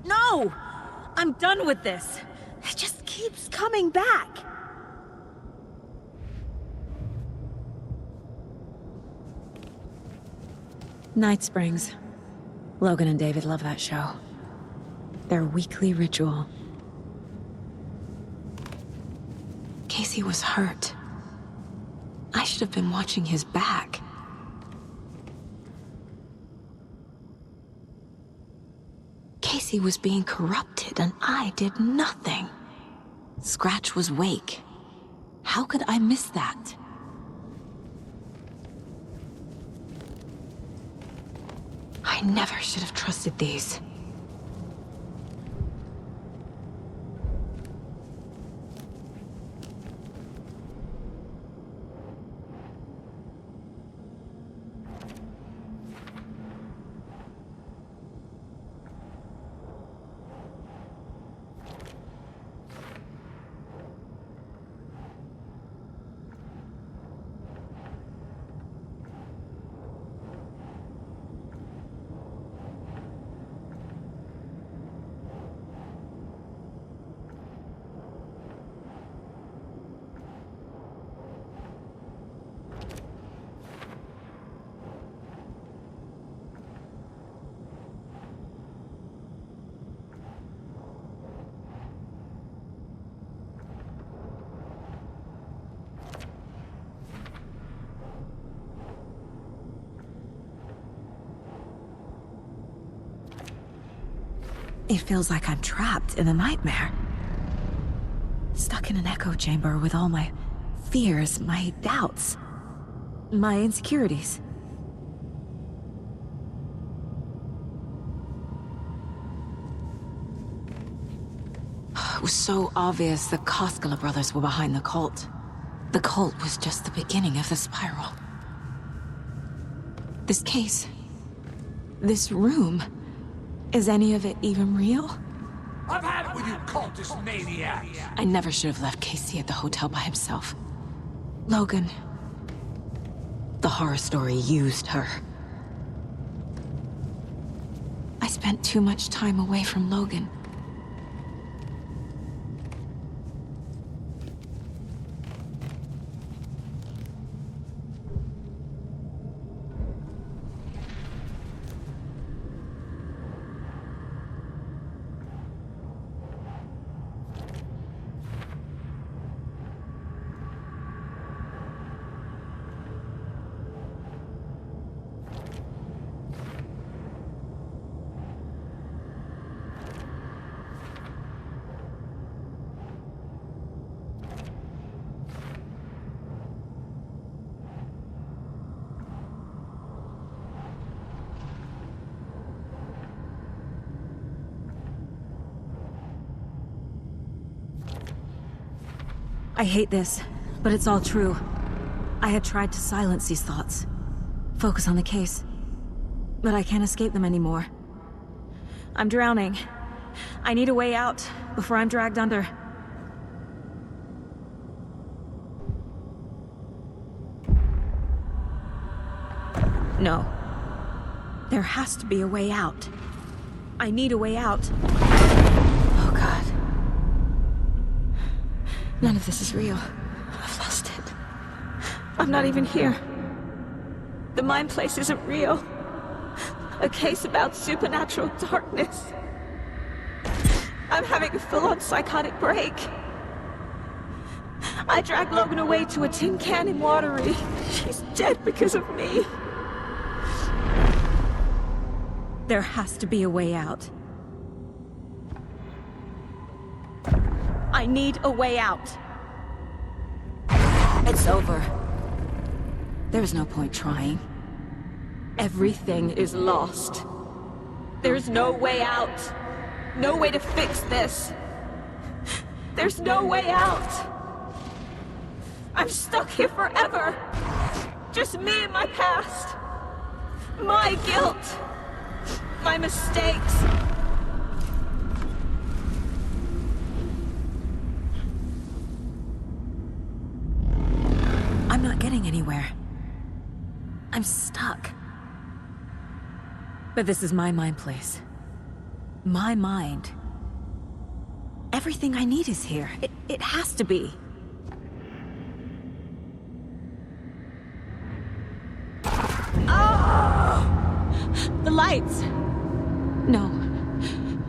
No! I'm done with this. It just keeps coming back. Night Springs. Logan and David love that show. Their weekly ritual. Casey was hurt. I should have been watching his back. Casey was being corrupted and I did nothing. Scratch was Wake. How could I miss that? I never should have trusted these. It feels like I'm trapped in a nightmare. Stuck in an echo chamber with all my fears, my doubts, my insecurities. It was so obvious the Koskela brothers were behind the cult. The cult was just the beginning of the spiral. This case, this room, is any of it even real? I've had it with you cultist maniacs! I never should have left Casey at the hotel by himself. Logan. The horror story used her. I spent too much time away from Logan. I hate this, but it's all true. I had tried to silence these thoughts. Focus on the case. But I can't escape them anymore. I'm drowning. I need a way out before I'm dragged under. No. There has to be a way out. I need a way out. Oh God. None of this is real. I've lost it. I'm not even here. The mind place isn't real. A case about supernatural darkness. I'm having a full-on psychotic break. I dragged Logan away to a tin can in Watery. She's dead because of me. There has to be a way out. I need a way out. It's over. There's no point trying. Everything is lost. There's no way out. No way to fix this. There's no way out. I'm stuck here forever. Just me and my past. My guilt. My mistakes. I'm not getting anywhere. I'm stuck. But this is my mind place. My mind. Everything I need is here. It has to be. Oh! The lights! No.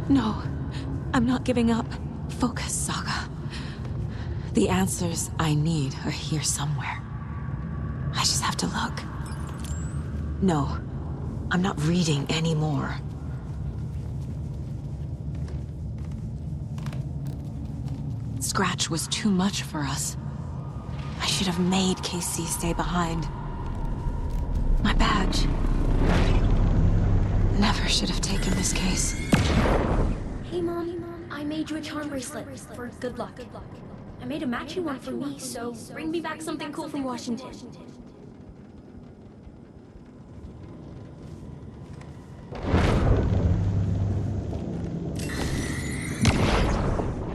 No. I'm not giving up. Focus, Saga. The answers I need are here somewhere. I just have to look. No. I'm not reading anymore. Scratch was too much for us. I should have made KC stay behind. My badge. Never should have taken this case. Hey, Mom. I made you a charm bracelet for good luck. I made a matching one for me, so bring me back something cool from Washington.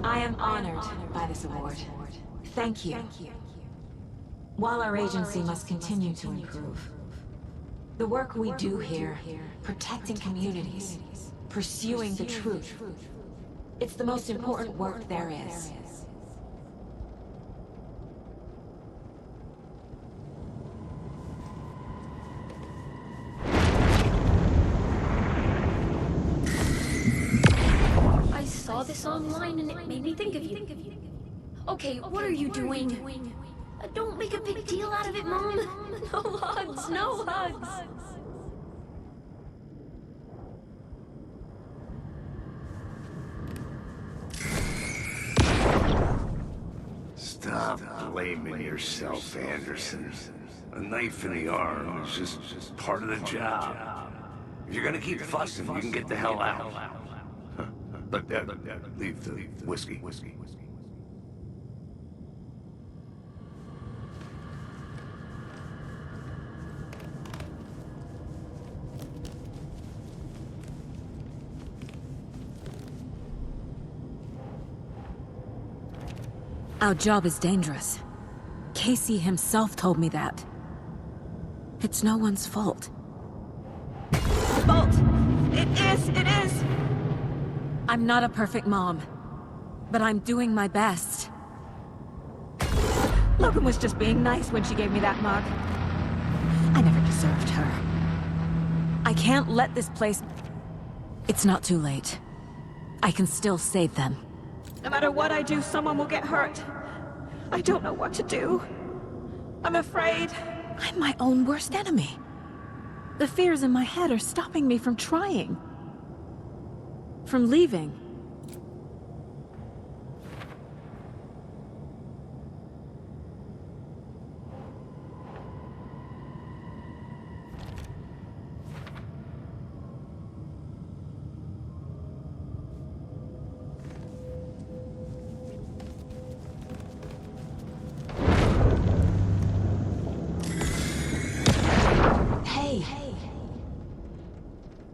I am honored by this award. Thank you. While our agency must continue to improve, the work we do here, protecting communities, pursuing the truth, it's the most important work there is. I saw this online and it made me think of you. Okay, what are you doing? Don't make a big deal out of it, Mom. No hugs, no hugs. Stop blaming yourself, Anderson. A knife in the arm is just part of the job. If you're gonna keep fussing, you can get the hell out. But leave the whiskey. Our job is dangerous. Casey himself told me that. It's no one's fault. Fault! It is! I'm not a perfect mom, but I'm doing my best. Logan was just being nice when she gave me that mug. I never deserved her. I can't let this place... It's not too late. I can still save them. No matter what I do, someone will get hurt. I don't know what to do. I'm afraid. I'm my own worst enemy. The fears in my head are stopping me from trying. From leaving.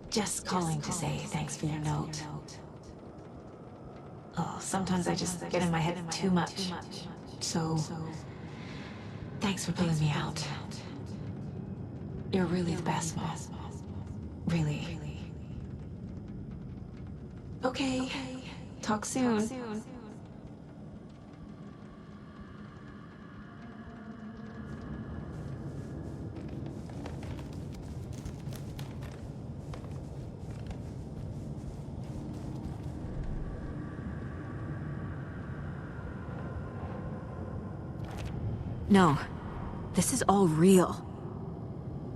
Just calling to say thanks for your note. Oh, sometimes I just get in my head too much. So, thanks for pulling me out. You're really the best, Mom. Really. Okay. Talk soon. No. This is all real.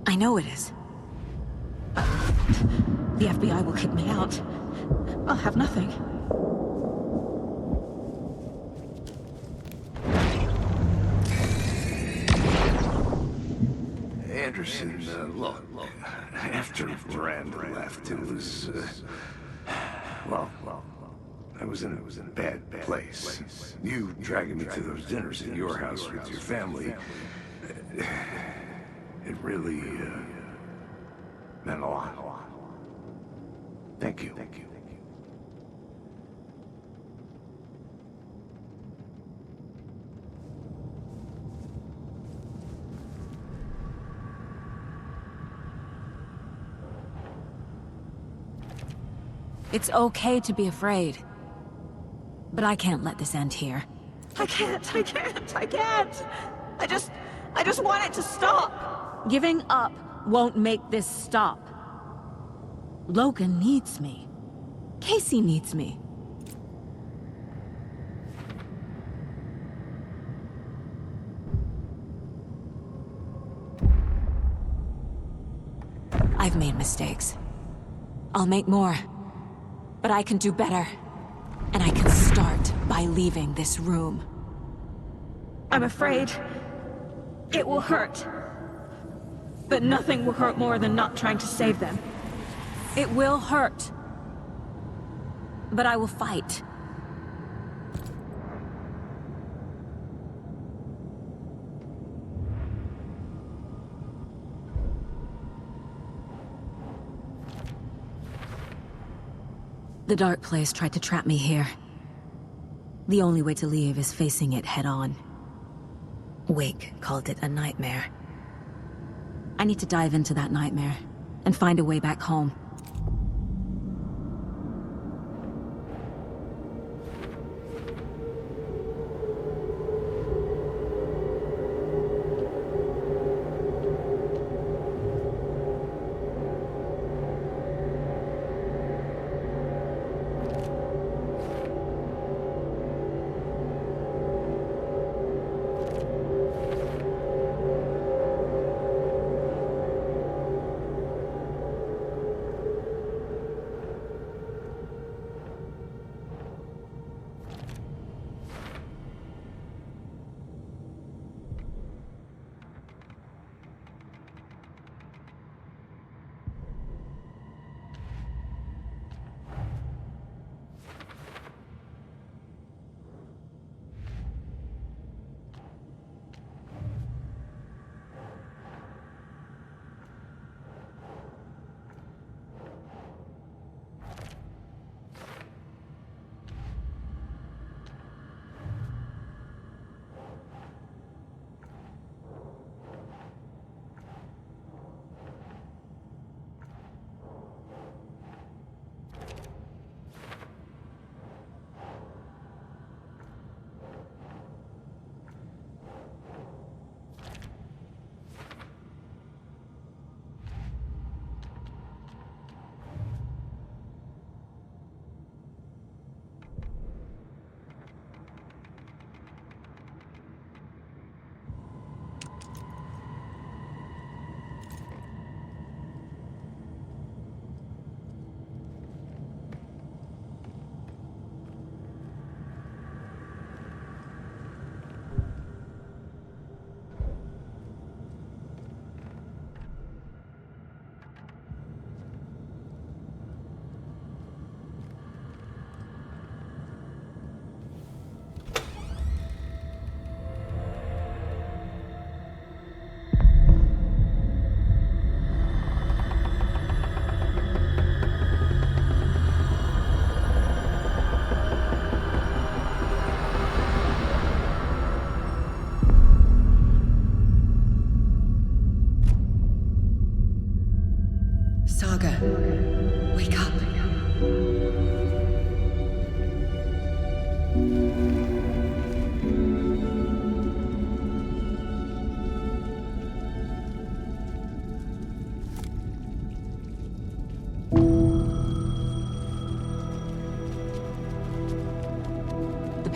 I know it is. The FBI will kick me out. I'll have nothing. Anderson, look, after Miranda left, it was, well, I was in a bad place. You dragging me to those dinners at your house with your family, it really, meant a lot. Thank you. It's okay to be afraid. But I can't let this end here. I can't. I just want it to stop. Giving up won't make this stop. Logan needs me. Casey needs me. I've made mistakes. I'll make more. But I can do better. And I can start by leaving this room. I'm afraid it will hurt. But nothing will hurt more than not trying to save them. It will hurt. But I will fight. The Dark Place tried to trap me here. The only way to leave is facing it head-on. Wake called it a nightmare. I need to dive into that nightmare and find a way back home.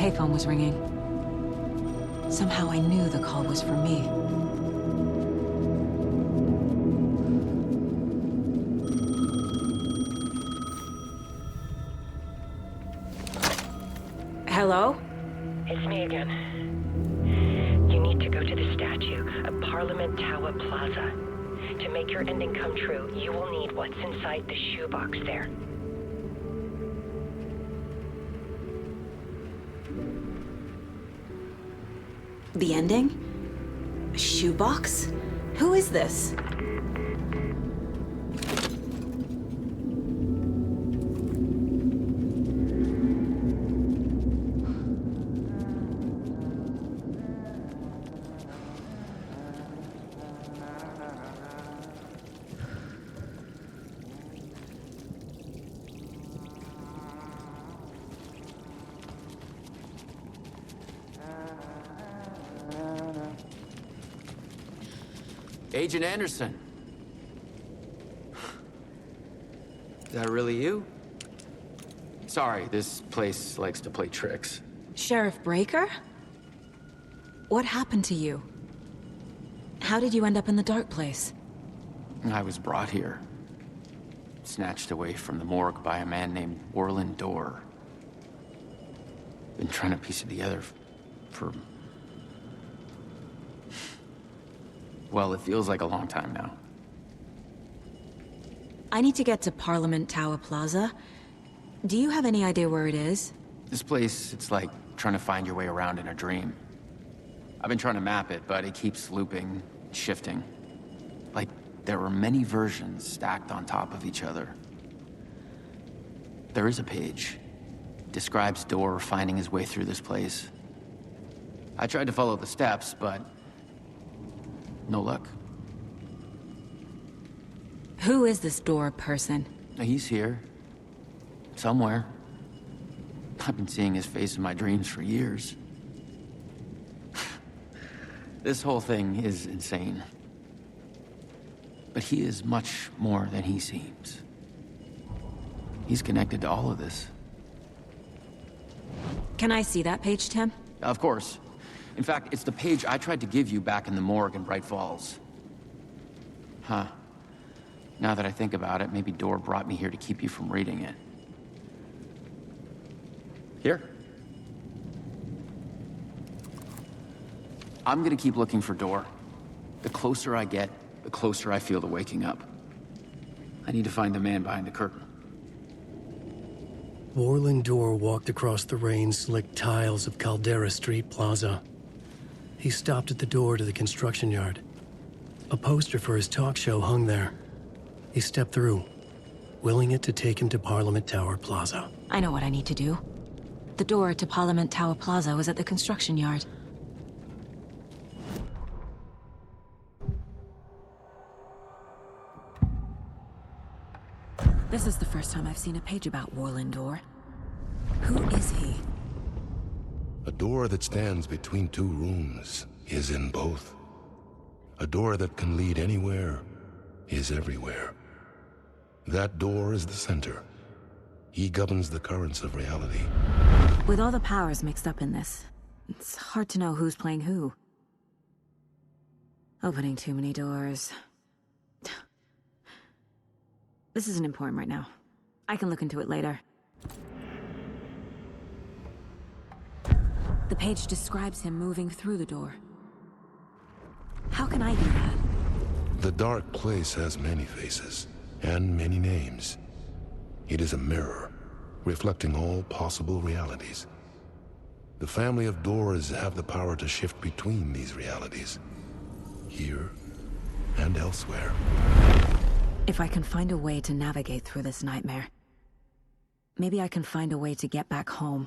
payphone was ringing. Somehow I knew the call was for me. Hello? It's me again. You need to go to the statue at Parliament Tower Plaza. To make your ending come true, you will need what's inside the shoebox there. The ending? A shoebox? Who is this? Agent Anderson. Is that really you? Sorry, this place likes to play tricks. Sheriff Breaker? What happened to you? How did you end up in the dark place? I was brought here. Snatched away from the morgue by a man named Orland Dorr. Been trying to piece it together for... Well, it feels like a long time now. I need to get to Parliament Tower Plaza. Do you have any idea where it is? This place, it's like trying to find your way around in a dream. I've been trying to map it, but it keeps looping, shifting. Like there were many versions stacked on top of each other. There is a page. Describes Dorr finding his way through this place. I tried to follow the steps, but no luck. Who is this Dorr person? He's here. Somewhere. I've been seeing his face in my dreams for years. This whole thing is insane. But he is much more than he seems. He's connected to all of this. Can I see that page, Tim? Of course. In fact, it's the page I tried to give you back in the morgue in Bright Falls. Huh. Now that I think about it, maybe Dorr brought me here to keep you from reading it. Here. I'm gonna keep looking for Dorr. The closer I get, the closer I feel to waking up. I need to find the man behind the curtain. Orland Dorr walked across the rain-slicked tiles of Caldera Street Plaza. He stopped at the door to the construction yard. A poster for his talk show hung there. He stepped through, willing it to take him to Parliament Tower Plaza. I know what I need to do. The door to Parliament Tower Plaza was at the construction yard. This is the first time I've seen a page about Orland Dorr. Who is he? A door that stands between two rooms is in both. A door that can lead anywhere is everywhere. That door is the center. He governs the currents of reality. With all the powers mixed up in this, it's hard to know who's playing who. Opening too many doors. This isn't important right now. I can look into it later. The page describes him moving through the door. How can I do that? The dark place has many faces and many names. It is a mirror, reflecting all possible realities. The family of Dorrs have the power to shift between these realities, here and elsewhere. If I can find a way to navigate through this nightmare, maybe I can find a way to get back home.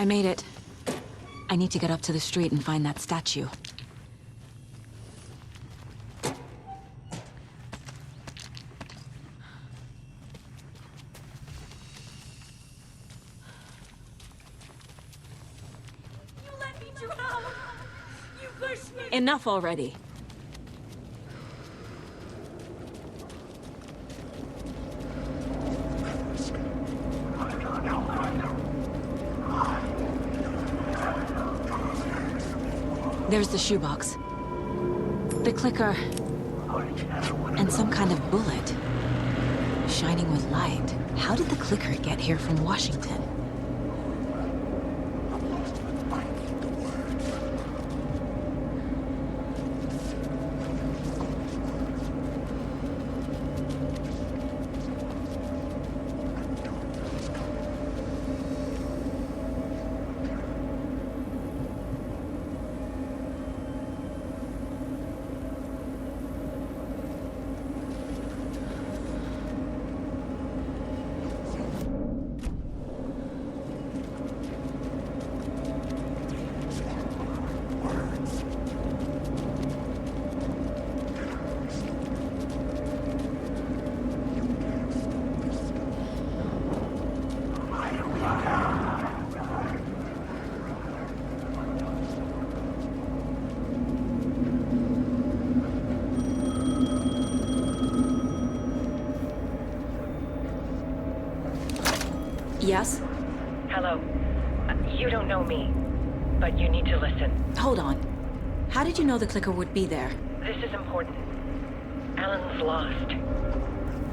I made it. I need to get up to the street and find that statue. You let me drown! You pushed me! Enough already. There's the shoebox. The clicker. And some kind of bullet. Shining with light. How did the clicker get here from Washington? Yes? Hello. You don't know me, but you need to listen. Hold on. How did you know the clicker would be there? This is important. Alan's lost.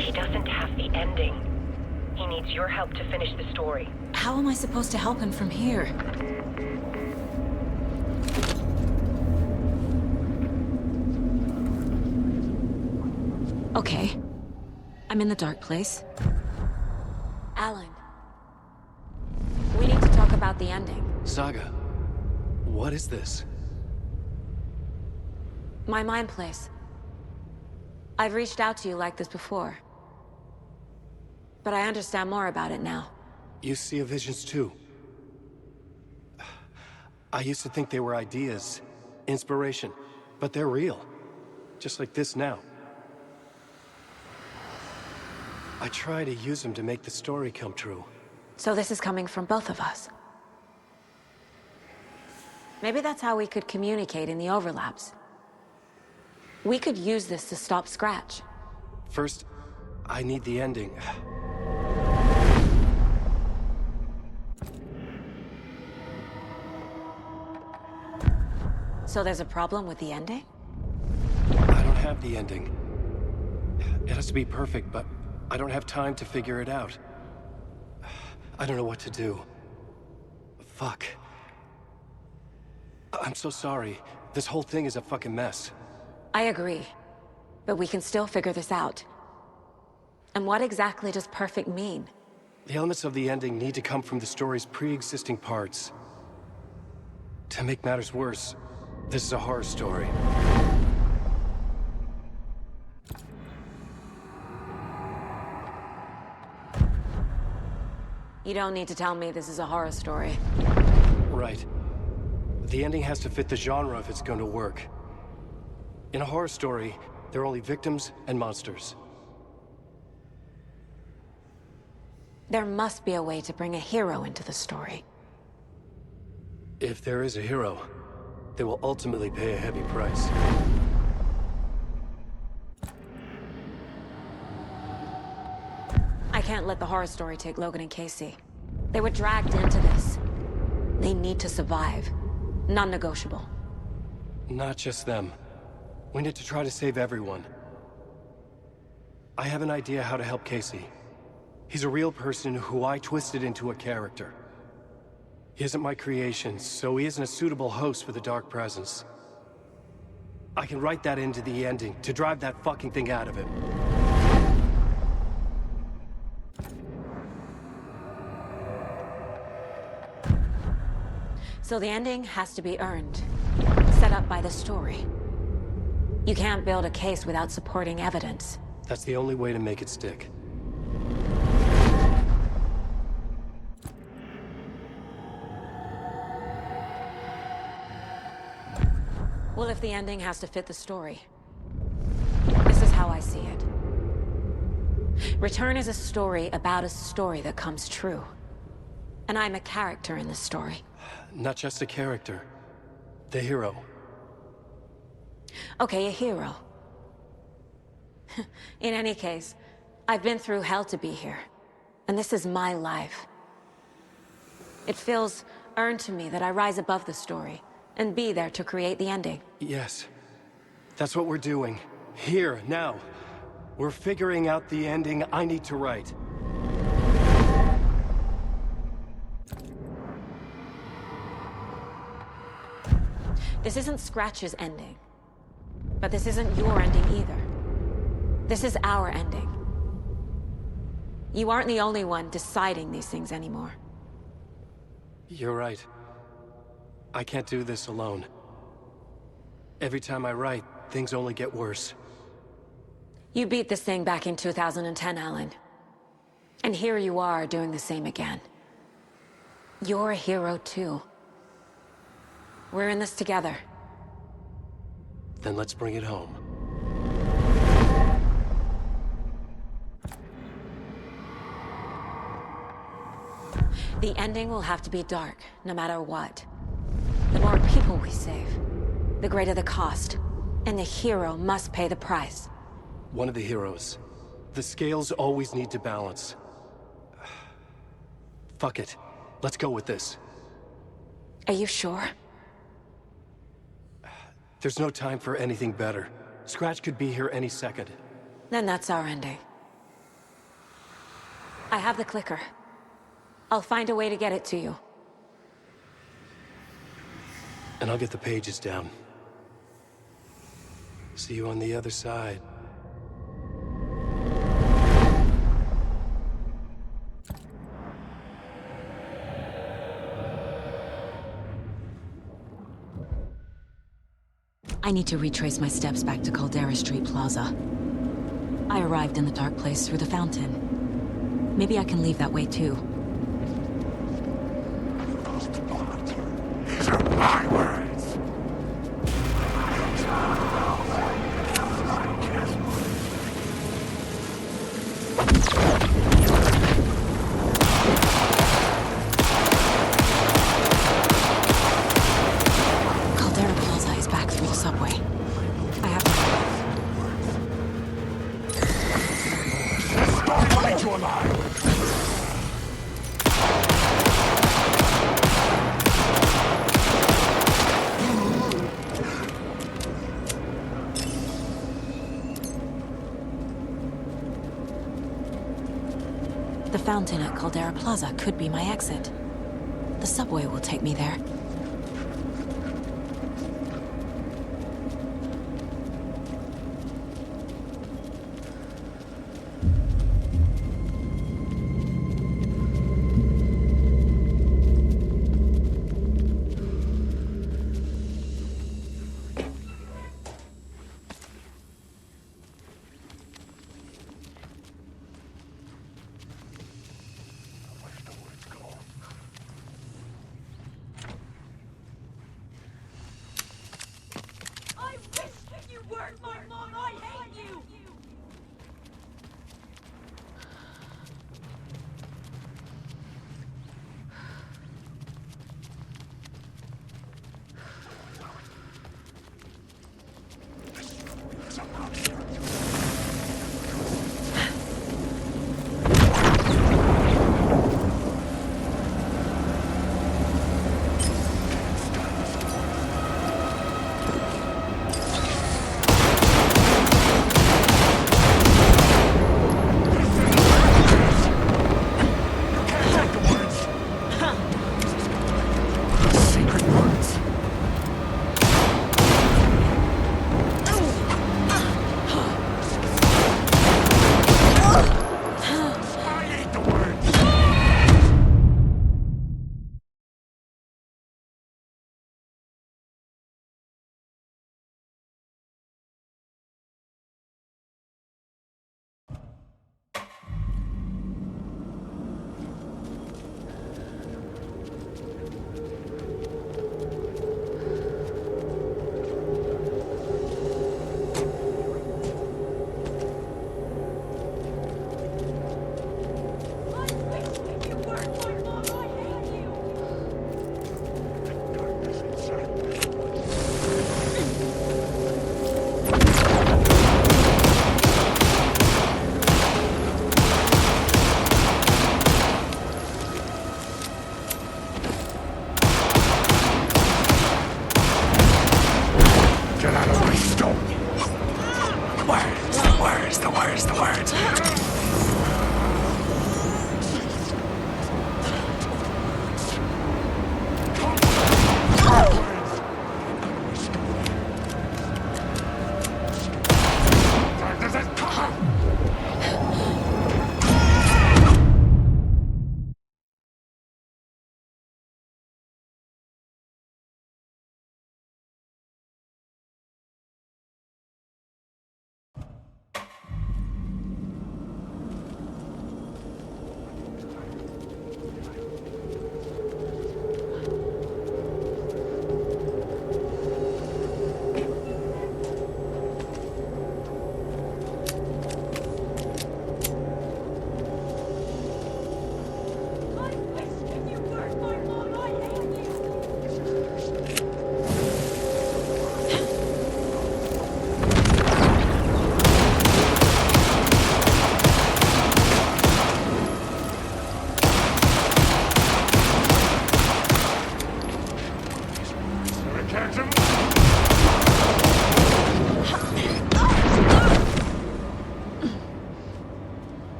He doesn't have the ending. He needs your help to finish the story. How am I supposed to help him from here? Okay. I'm in the dark place. Alan. We need to talk about the ending. Saga, what is this? My mind place. I've reached out to you like this before. But I understand more about it now. You see visions too. I used to think they were ideas, inspiration, but they're real. Just like this now. I try to use them to make the story come true. So this is coming from both of us. Maybe that's how we could communicate in the overlaps. We could use this to stop Scratch. First, I need the ending. So there's a problem with the ending? I don't have the ending. It has to be perfect, but I don't have time to figure it out. I don't know what to do. Fuck. I'm so sorry. This whole thing is a fucking mess. I agree. But we can still figure this out. And what exactly does perfect mean? The elements of the ending need to come from the story's pre-existing parts. To make matters worse, this is a horror story. You don't need to tell me this is a horror story. Right. The ending has to fit the genre if it's going to work. In a horror story, there are only victims and monsters. There must be a way to bring a hero into the story. If there is a hero, they will ultimately pay a heavy price. I can't let the horror story take Logan and Casey. They were dragged into this. They need to survive. Non-negotiable. Not just them. We need to try to save everyone. I have an idea how to help Casey. He's a real person who I twisted into a character. He isn't my creation, so he isn't a suitable host for the Dark Presence. I can write that into the ending to drive that fucking thing out of him. So the ending has to be earned. Set up by the story. You can't build a case without supporting evidence. That's the only way to make it stick. Well, if the ending has to fit the story, this is how I see it. Return is a story about a story that comes true. And I'm a character in this story. Not just a character. The hero. Okay, a hero. In any case, I've been through hell to be here. And this is my life. It feels earned to me that I rise above the story and be there to create the ending. Yes. That's what we're doing. Here, now. We're figuring out the ending I need to write. This isn't Scratch's ending. But this isn't your ending either. This is our ending. You aren't the only one deciding these things anymore. You're right. I can't do this alone. Every time I write, things only get worse. You beat this thing back in 2010, Alan. And here you are doing the same again. You're a hero too. We're in this together. Then let's bring it home. The ending will have to be dark, no matter what. The more people we save, the greater the cost. And the hero must pay the price. One of the heroes. The scales always need to balance. Fuck it. Let's go with this. Are you sure? There's no time for anything better. Scratch could be here any second. Then that's our ending. I have the clicker. I'll find a way to get it to you. And I'll get the pages down. See you on the other side. I need to retrace my steps back to Caldera Street Plaza. I arrived in the dark place through the fountain. Maybe I can leave that way too. These are my words. Caldera Plaza is back through the subway. I have to... I'll eat you alive! The fountain at Caldera Plaza could be my exit. The subway will take me there. The words.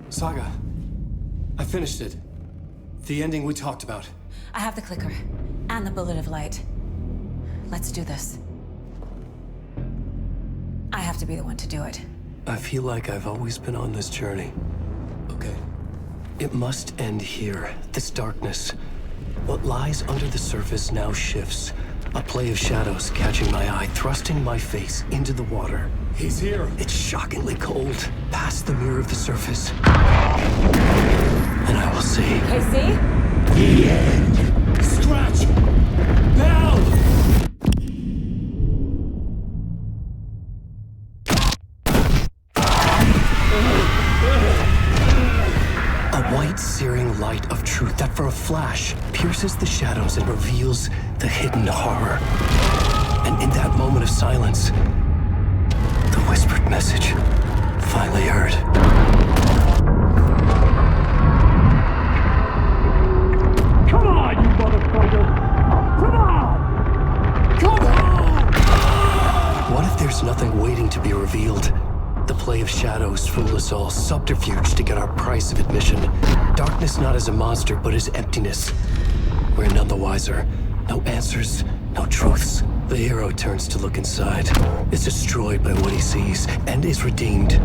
Saga, I finished it. The ending we talked about. I have the clicker and the bullet of light. Let's do this. I have to be the one to do it. I feel like I've always been on this journey. Okay. It must end here, this darkness. What lies under the surface now shifts. A play of shadows catching my eye, thrusting my face into the water. He's here. It's shockingly cold, past the mirror of the surface. And I will see. KC? The end. Scratch! Bell! A white, searing light of truth that for a flash pierces the shadows and reveals the hidden horror. And in that moment of silence, the whispered message finally heard. Come on, you motherfucker! Come on! Come on! What if there's nothing waiting to be revealed? The play of shadows fool us all, subterfuge to get our price of admission. Darkness not as a monster, but as emptiness. We're none the wiser. No answers, no truths. The hero turns to look inside, is destroyed by what he sees, and is redeemed.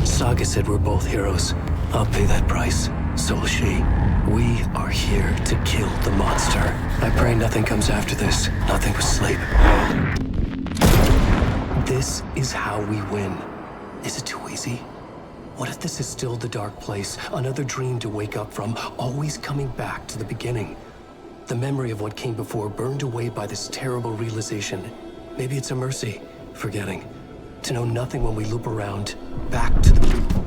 Saga said we're both heroes. I'll pay that price. So will she. We are here to kill the monster. I pray nothing comes after this. Nothing but sleep. This is how we win. Is it too easy? What if this is still the dark place? Another dream to wake up from, always coming back to the beginning. The memory of what came before burned away by this terrible realization. Maybe it's a mercy, forgetting. To know nothing when we loop around, back to the...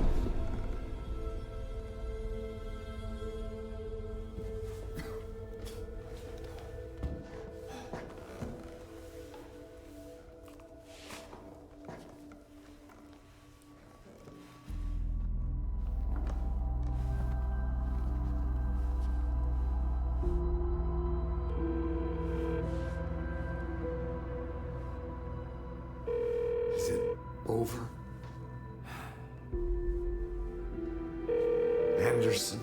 Is it over? Anderson?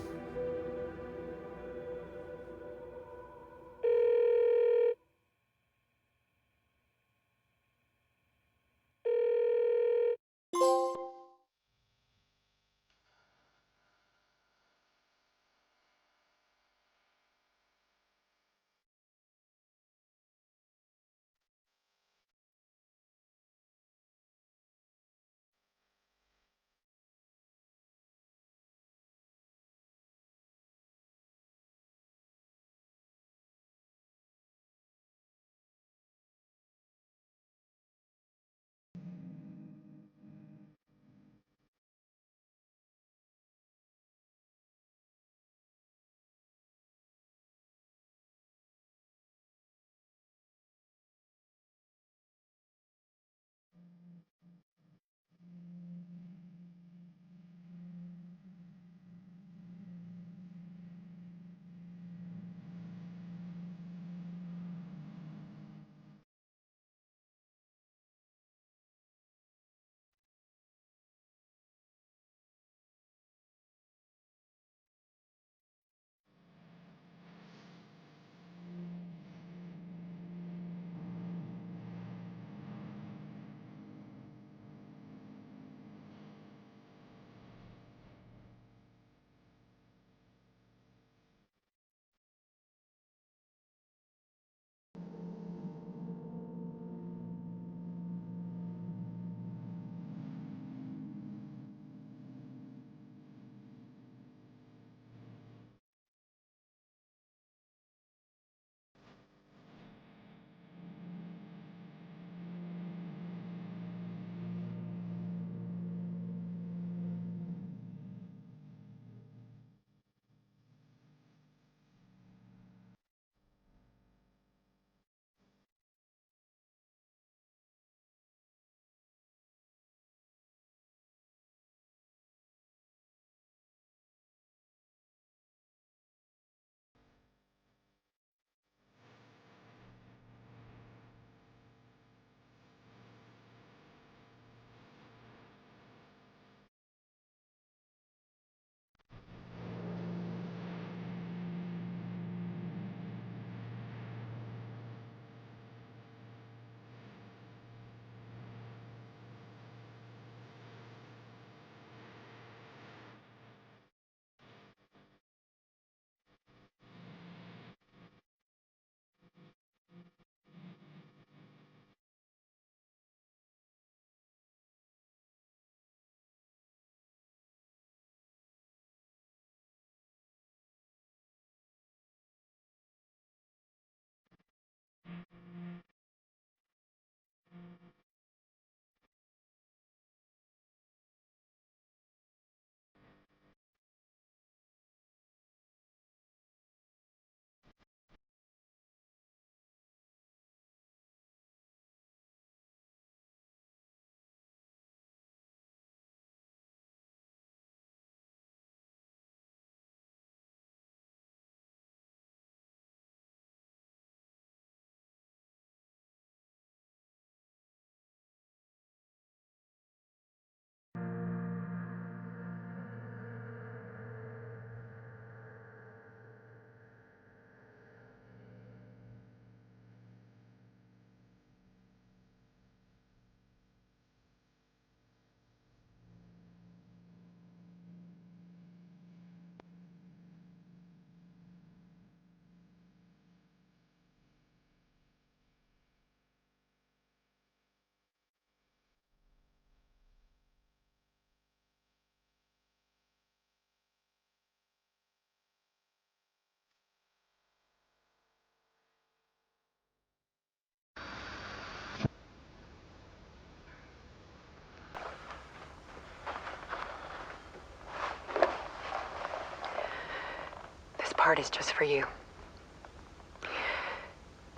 Part is just for you.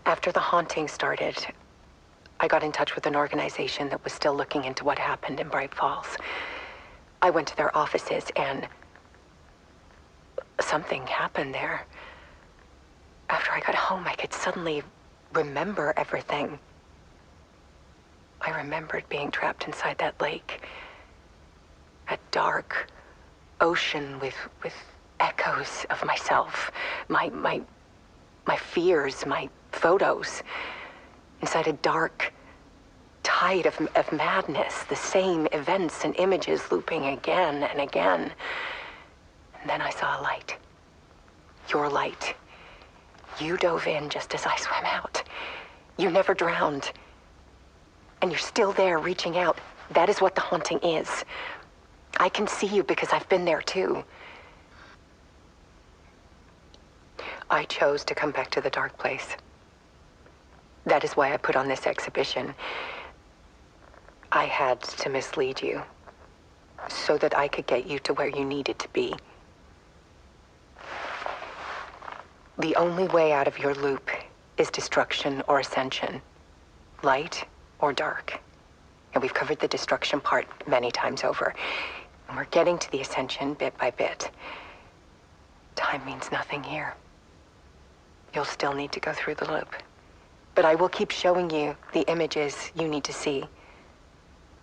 After the haunting started, I got in touch with an organization that was still looking into what happened in Bright Falls. I went to their offices and something happened there. After I got home, I could suddenly remember everything. I remembered being trapped inside that lake. A dark ocean with echoes of myself, my fears, my photos, inside a dark tide of madness, the same events and images looping again and again. And then I saw a light. Your light. You dove in just as I swam out. You never drowned. And you're still there reaching out. That is what the haunting is. I can see you because I've been there too. I chose to come back to the dark place. That is why I put on this exhibition. I had to mislead you, so that I could get you to where you needed to be. The only way out of your loop is destruction or ascension, light or dark. And we've covered the destruction part many times over. And we're getting to the ascension bit by bit. Time means nothing here. You'll still need to go through the loop. But I will keep showing you the images you need to see.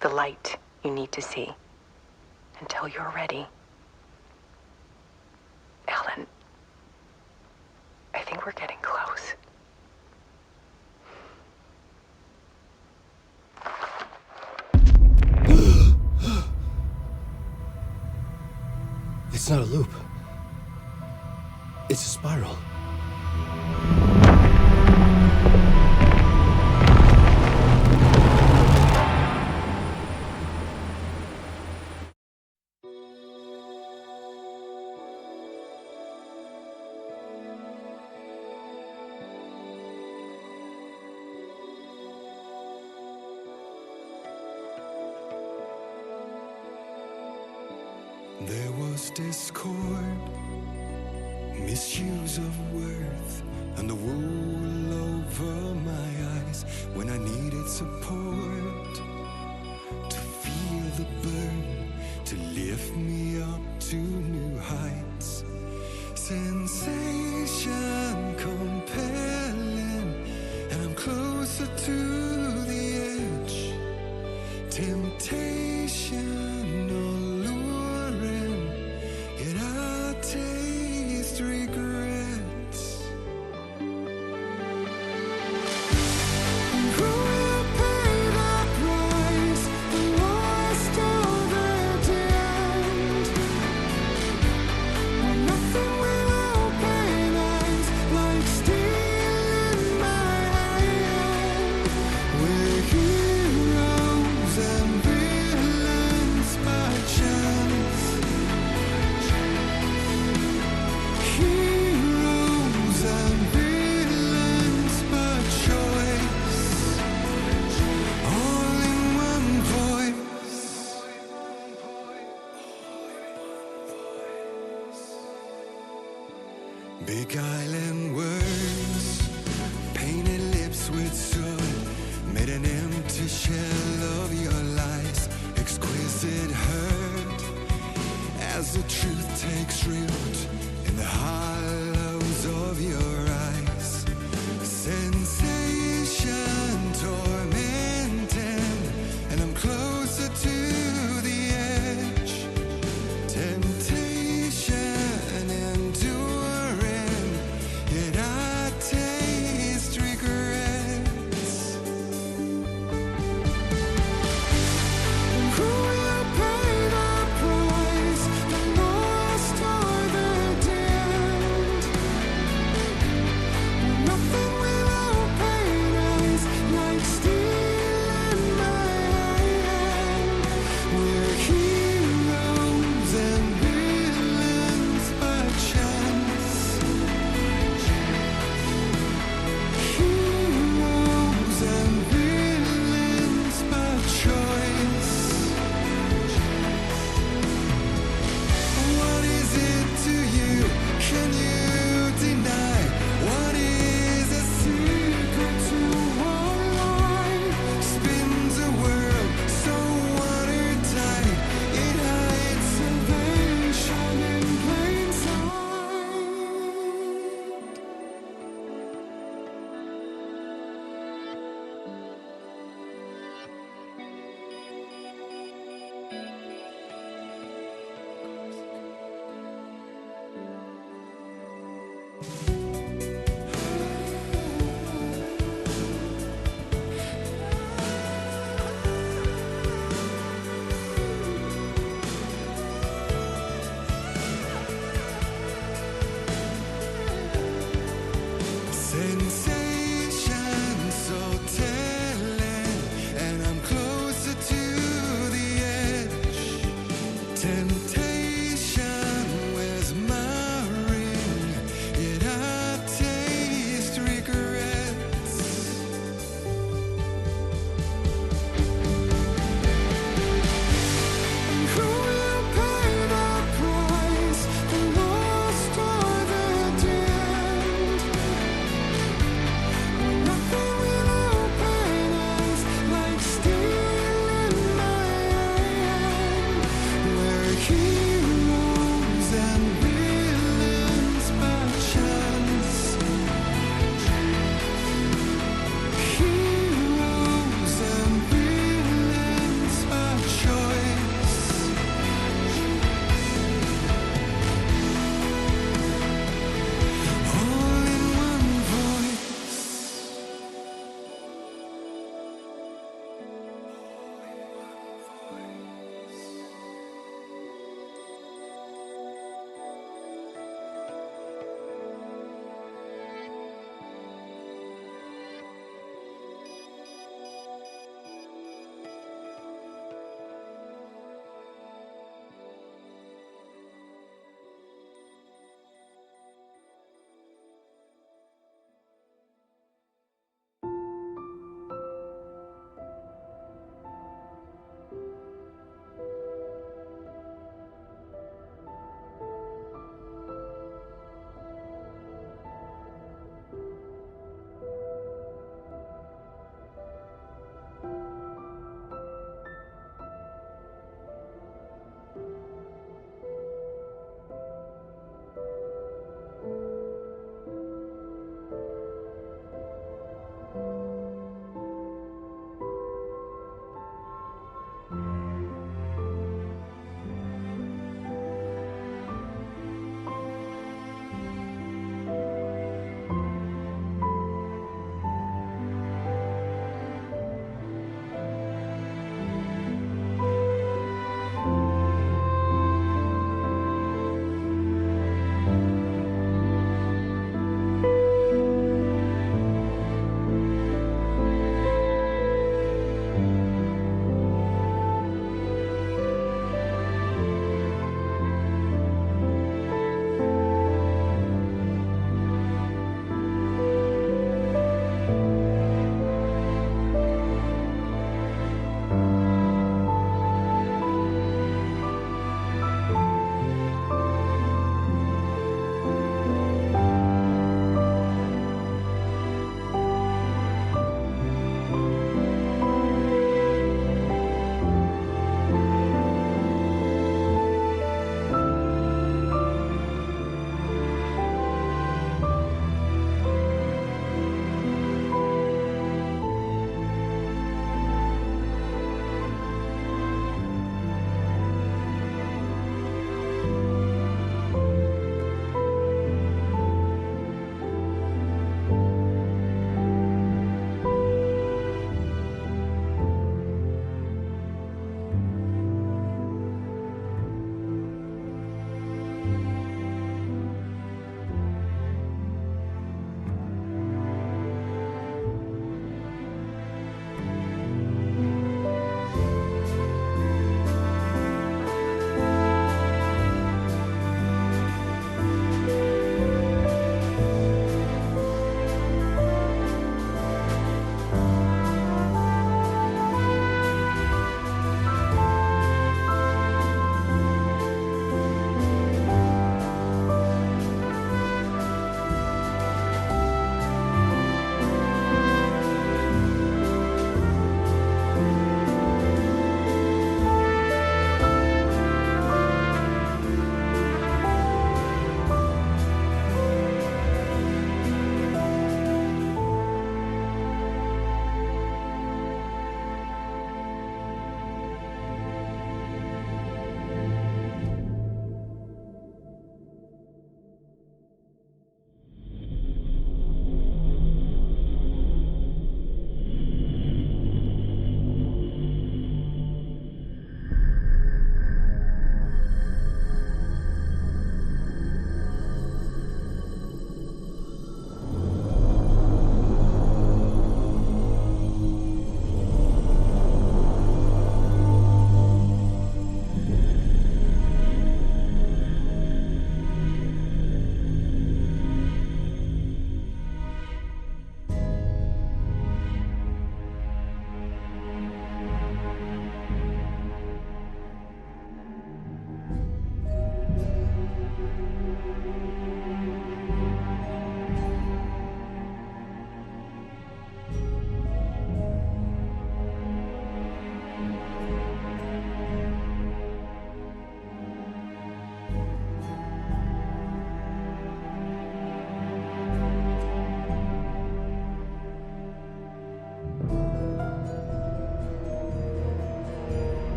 The light you need to see. Until you're ready. Alan, I think we're getting close. It's not a loop. It's a spiral. There was discord, misuse of worth, and the wool over my eyes when I needed support. To feel the burn, to lift me up to new heights. Sensation compelling, and I'm closer to the edge. Temptation alluring, yet I taste regrets.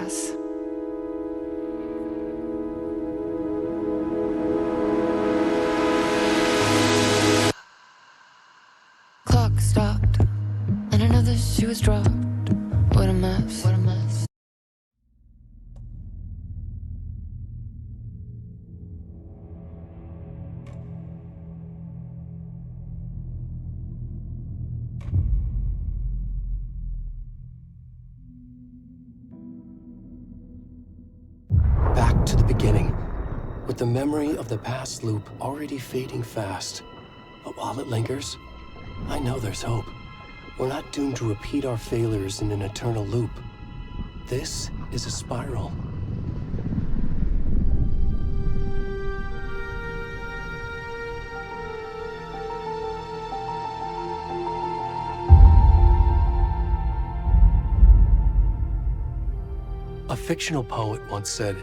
us. Clock stopped, and another shoe was dropped. What a mess. What a mess. Back to the beginning, with the memory of the past loop already fading fast. But while it lingers, I know there's hope. We're not doomed to repeat our failures in an eternal loop. This is a spiral. A fictional poet once said,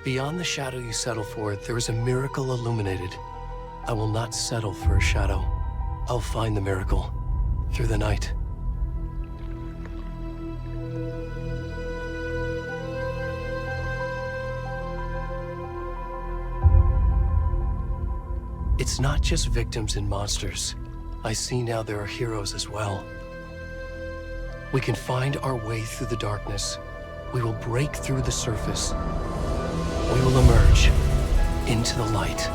"Beyond the shadow you settle for, there is a miracle illuminated. I will not settle for a shadow. I'll find the miracle through the night." It's not just victims and monsters. I see now there are heroes as well. We can find our way through the darkness. We will break through the surface. We will emerge into the light.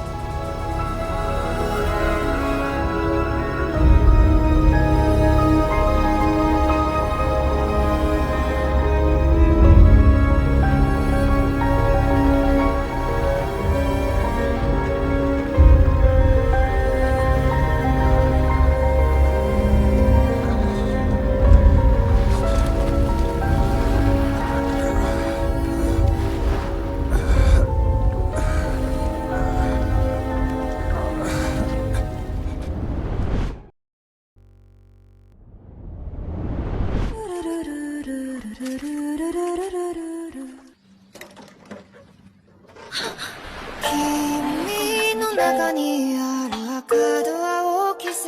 Kimi no naka ni